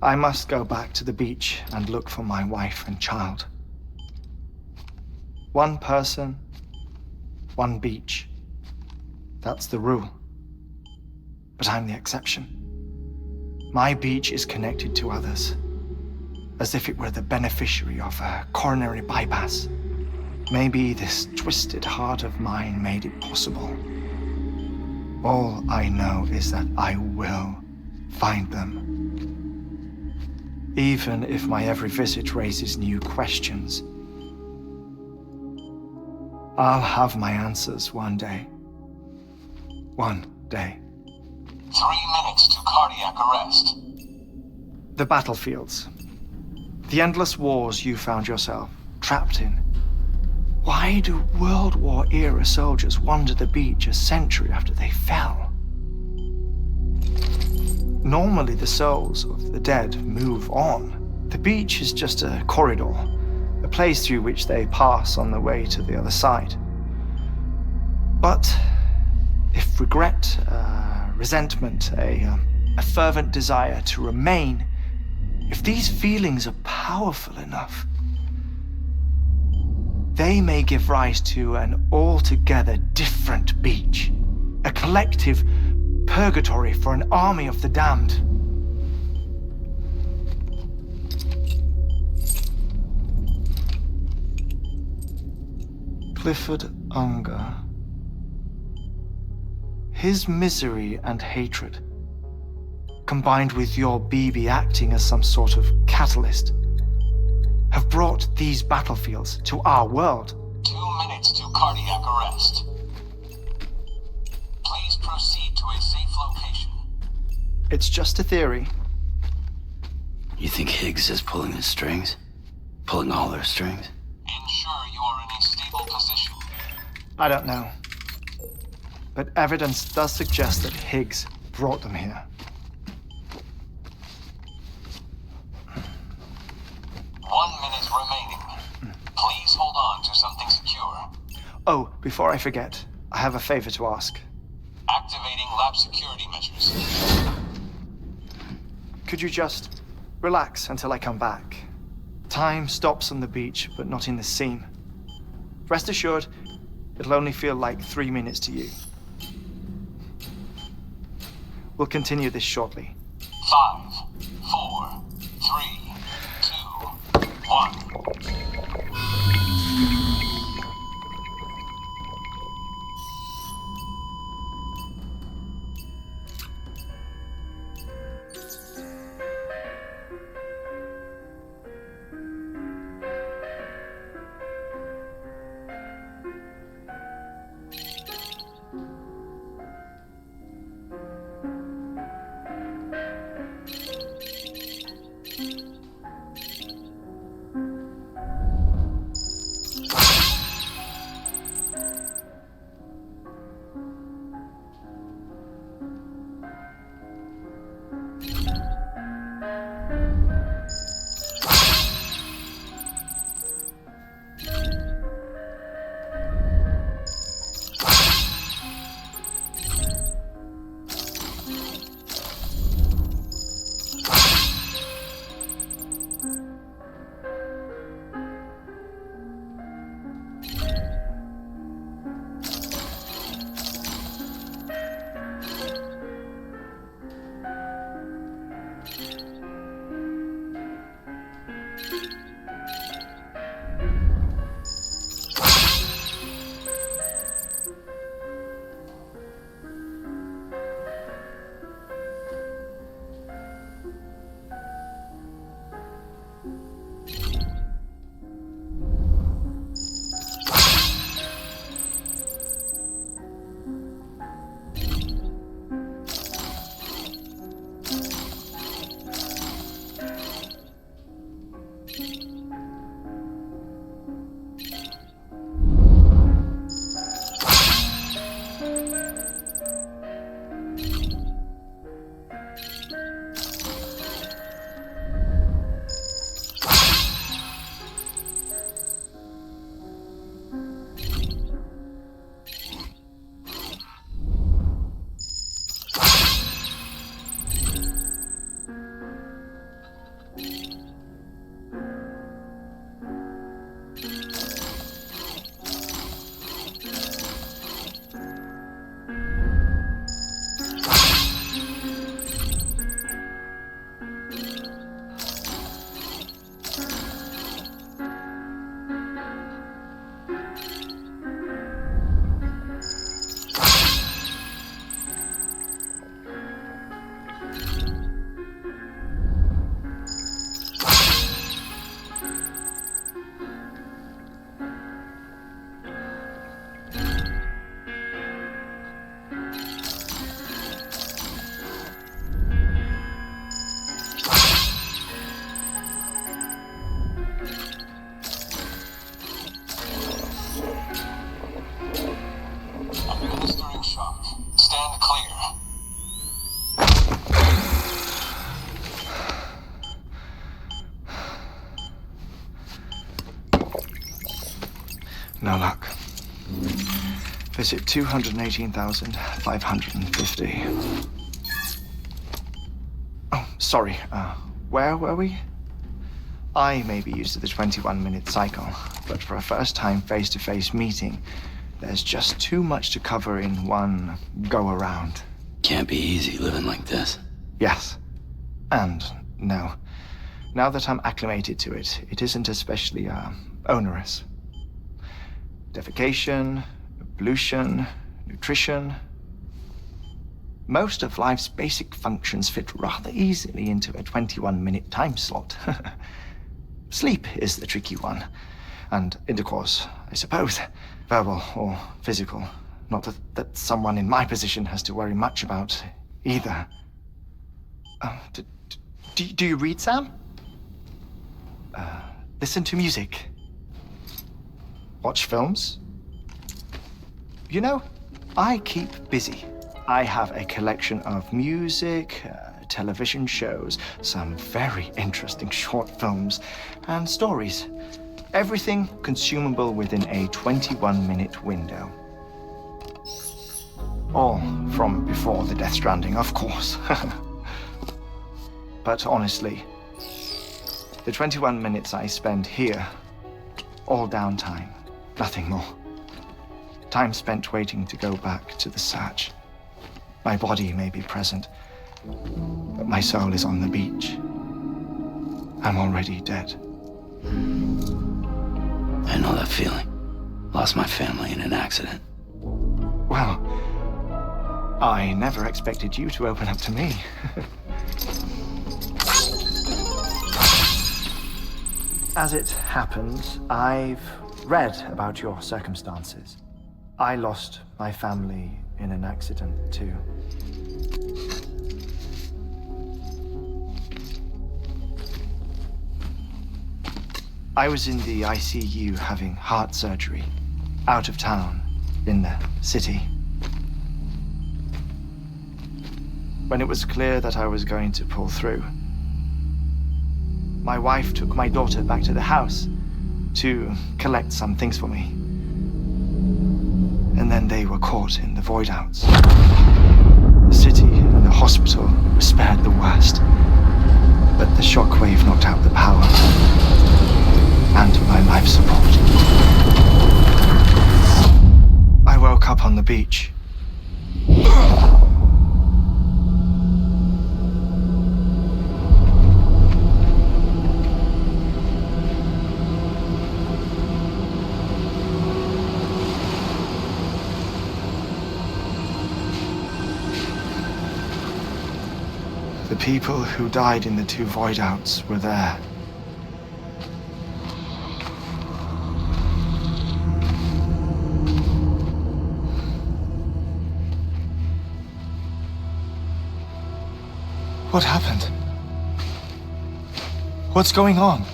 I must go back to the beach and look for my wife and child. One person, one beach. That's the rule. But I'm the exception. My beach is connected to others, as if it were the beneficiary of a coronary bypass. Maybe this twisted heart of mine made it possible. All I know is that I will find them. Even if my every visit raises new questions, I'll have my answers one day. One day. 3 minutes to cardiac arrest. The battlefields. The endless wars you found yourself trapped in. Why do World War-era soldiers wander the beach a century after they fell? Normally, the souls of the dead move on. The beach is just a corridor, a place through which they pass on the way to the other side. But if regret, resentment, a fervent desire to remain, if these feelings are powerful enough, they may give rise to an altogether different beach, a collective purgatory for an army of the damned. Clifford Unger. His misery and hatred, combined with your BB acting as some sort of catalyst, have brought these battlefields to our world. 2 minutes to cardiac arrest. Please proceed to a safe location. It's just a theory. You think Higgs is pulling the strings? Pulling all their strings? Ensure you are in a stable position. I don't know. But evidence does suggest that Higgs brought them here. 1 minute remaining. Please hold on to something secure. Oh, before I forget, I have a favor to ask. Activating lab security measures. Could you just relax until I come back? Time stops on the beach, but not in the scene. Rest assured, it'll only feel like 3 minutes to you. We'll continue this shortly. 5, 4, 3, 2, 1. No luck. Visit 218,550. Oh, sorry. Where were we? I may be used to the 21-minute cycle, but for a first-time face-to-face meeting, there's just too much to cover in one go-around. Can't be easy living like this. Yes. And no. Now that I'm acclimated to it, it isn't especially, onerous. defecation, pollution, nutrition. Most of life's basic functions fit rather easily into a 21-minute time slot. Sleep is the tricky one, and intercourse, I suppose, verbal or physical. Not that someone in my position has to worry much about either. Do you read, Sam? Listen to music. Watch films. You know, I keep busy. I have a collection of music, television shows, some very interesting short films, and stories. Everything consumable within a 21-minute window. All from before the Death Stranding, of course. But honestly, the 21 minutes I spend here, all downtime, nothing more. Time spent waiting to go back to the Sag. My body may be present, but my soul is on the beach. I'm already dead. I know that feeling. Lost my family in an accident. Well, I never expected you to open up to me. As it happens, I've read about your circumstances. I lost my family in an accident, too. I was in the ICU having heart surgery, out of town, in the city. When it was clear that I was going to pull through, my wife took my daughter back to the house to collect some things for me. And then they were caught in the void outs. The city and the hospital were spared the worst, but the shockwave knocked out the power and my life support. I woke up on the beach. The people who died in the two void outs were there. What happened? What's going on?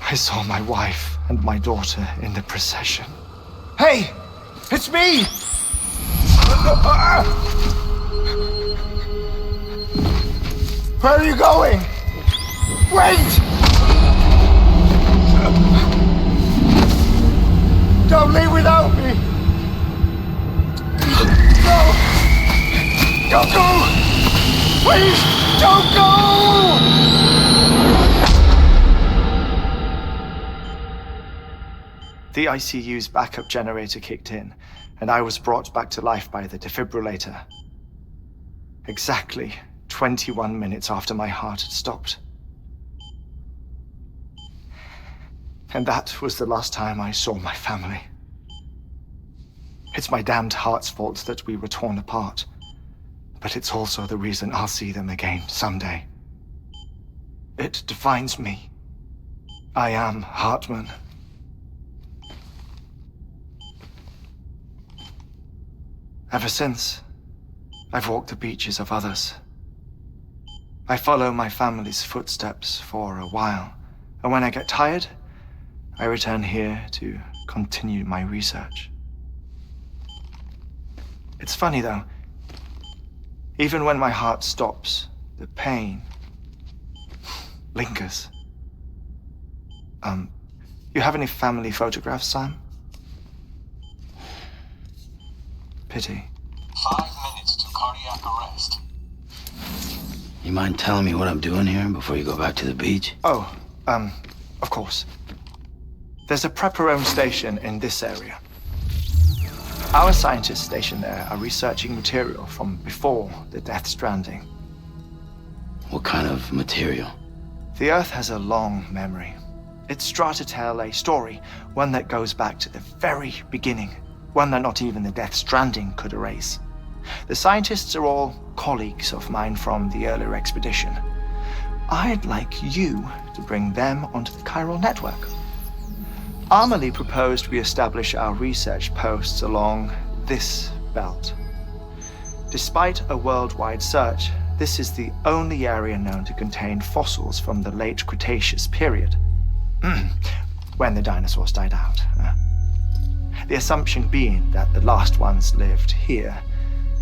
I saw my wife and my daughter in the procession. Hey! It's me! Where are you going? Wait! Don't leave without me! No! Don't go! Please, don't go! The ICU's backup generator kicked in, and I was brought back to life by the defibrillator. Exactly 21 minutes after my heart had stopped. And that was the last time I saw my family. It's my damned heart's fault that we were torn apart, but it's also the reason I'll see them again someday. It defines me. I am Hartman. Ever since, I've walked the beaches of others. I follow my family's footsteps for a while, and when I get tired, I return here to continue my research. It's funny though, even when my heart stops, the pain lingers. You have any family photographs, Sam? Pity. 5 minutes to cardiac arrest. You mind telling me what I'm doing here before you go back to the beach? Oh, of course. There's a prepper-owned station in this area. Our scientists stationed there are researching material from before the Death Stranding. What kind of material? The Earth has a long memory. It's trying to tell a story, one that goes back to the very beginning, one that not even the Death Stranding could erase. The scientists are all colleagues of mine from the earlier expedition. I'd like you to bring them onto the chiral network. Amelie proposed we establish our research posts along this belt. Despite a worldwide search, this is the only area known to contain fossils from the late Cretaceous period, when the dinosaurs died out. The assumption being that the last ones lived here,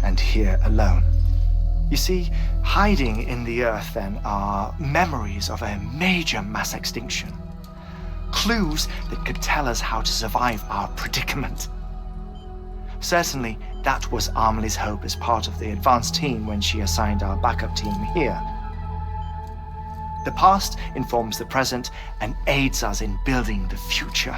and here alone. You see, hiding in the Earth then are memories of a major mass extinction. Clues that could tell us how to survive our predicament. Certainly, that was Amelie's hope as part of the advanced team when she assigned our backup team here. The past informs the present and aids us in building the future.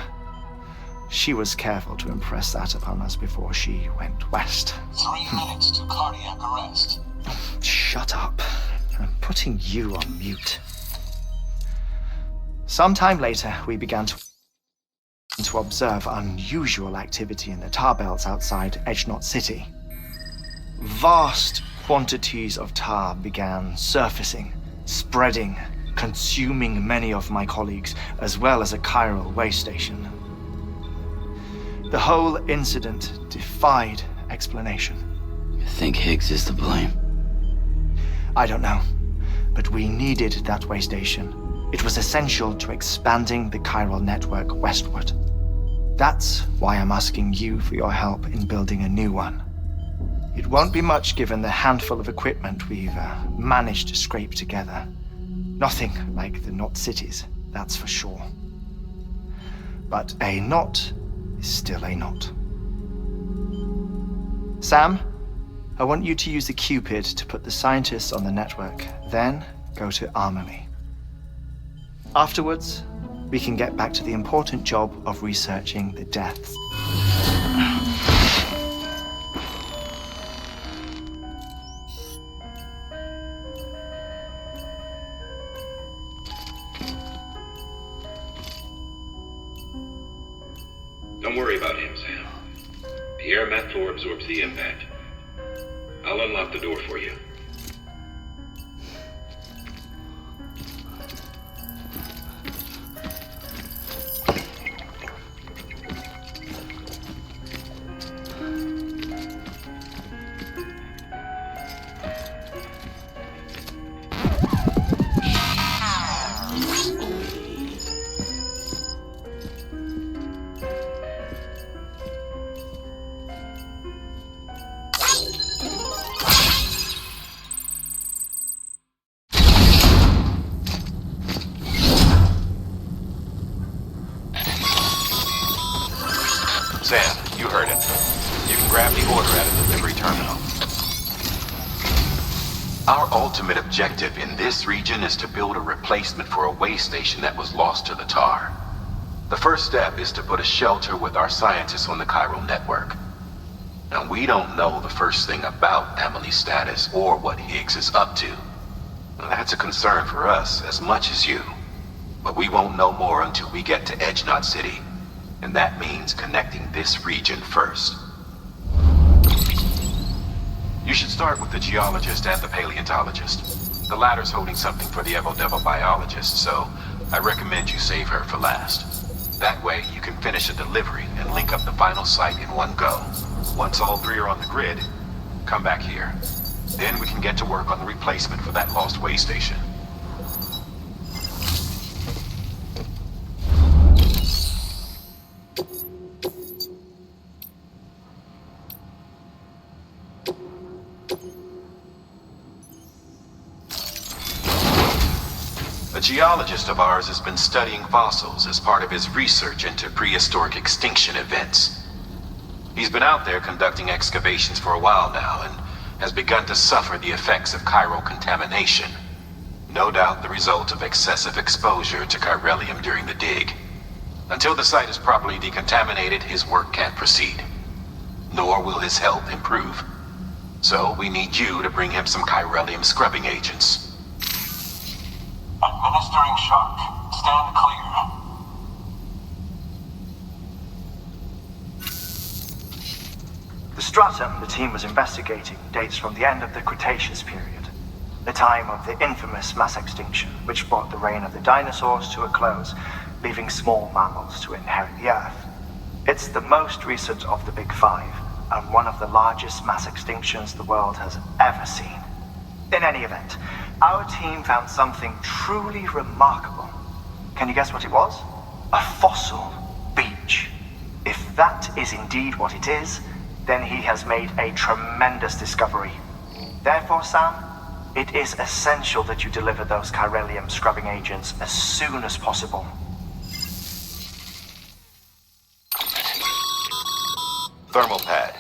She was careful to impress that upon us before she went west. 3 minutes to cardiac arrest. Shut up. I'm putting you on mute. Sometime later, we began to observe unusual activity in the tar belts outside Edgenot City. Vast quantities of tar began surfacing, spreading, consuming many of my colleagues, as well as a chiral way station. The whole incident defied explanation. You think Higgs is to blame? I don't know, but we needed that way station. It was essential to expanding the chiral network westward. That's why I'm asking you for your help in building a new one. It won't be much given the handful of equipment we've managed to scrape together. Nothing like the knot cities, that's for sure. But a knot is still a knot. Sam, I want you to use the Cupid to put the scientists on the network, then go to Amelie. Afterwards, we can get back to the important job of researching the deaths. Don't worry about him, Sam. The air mat floor absorbs the impact. I'll unlock the door for you. Sam, you heard it. You can grab the order at a delivery terminal. Our ultimate objective in this region is to build a replacement for a way station that was lost to the tar. The first step is to put a shelter with our scientists on the chiral network. Now, we don't know the first thing about Amelie's status or what Higgs is up to. Now, that's a concern for us as much as you. But we won't know more until we get to Edgenot City. And that means connecting this region first. You should start with the geologist and the paleontologist. The latter's holding something for the Evo-Devo biologist, so I recommend you save her for last. That way, you can finish a delivery and link up the final site in one go. Once all three are on the grid, come back here. Then we can get to work on the replacement for that lost way station. A geologist of ours has been studying fossils as part of his research into prehistoric extinction events. He's been out there conducting excavations for a while now, and has begun to suffer the effects of chiral contamination. No doubt the result of excessive exposure to chiralium during the dig. Until the site is properly decontaminated, his work can't proceed. Nor will his health improve. So we need you to bring him some chiralium scrubbing agents. Administering shock. Stand clear. The stratum the team was investigating dates from the end of the Cretaceous period, the time of the infamous mass extinction, which brought the reign of the dinosaurs to a close, leaving small mammals to inherit the Earth. It's the most recent of the Big Five, and one of the largest mass extinctions the world has ever seen. In any event, our team found something truly remarkable. Can you guess what it was? A fossil beach. If that is indeed what it is, then he has made a tremendous discovery. Therefore, Sam, it is essential that you deliver those chiralium scrubbing agents as soon as possible. Thermal pad.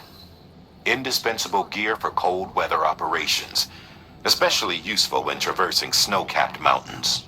Indispensable gear for cold weather operations. Especially useful when traversing snow-capped mountains.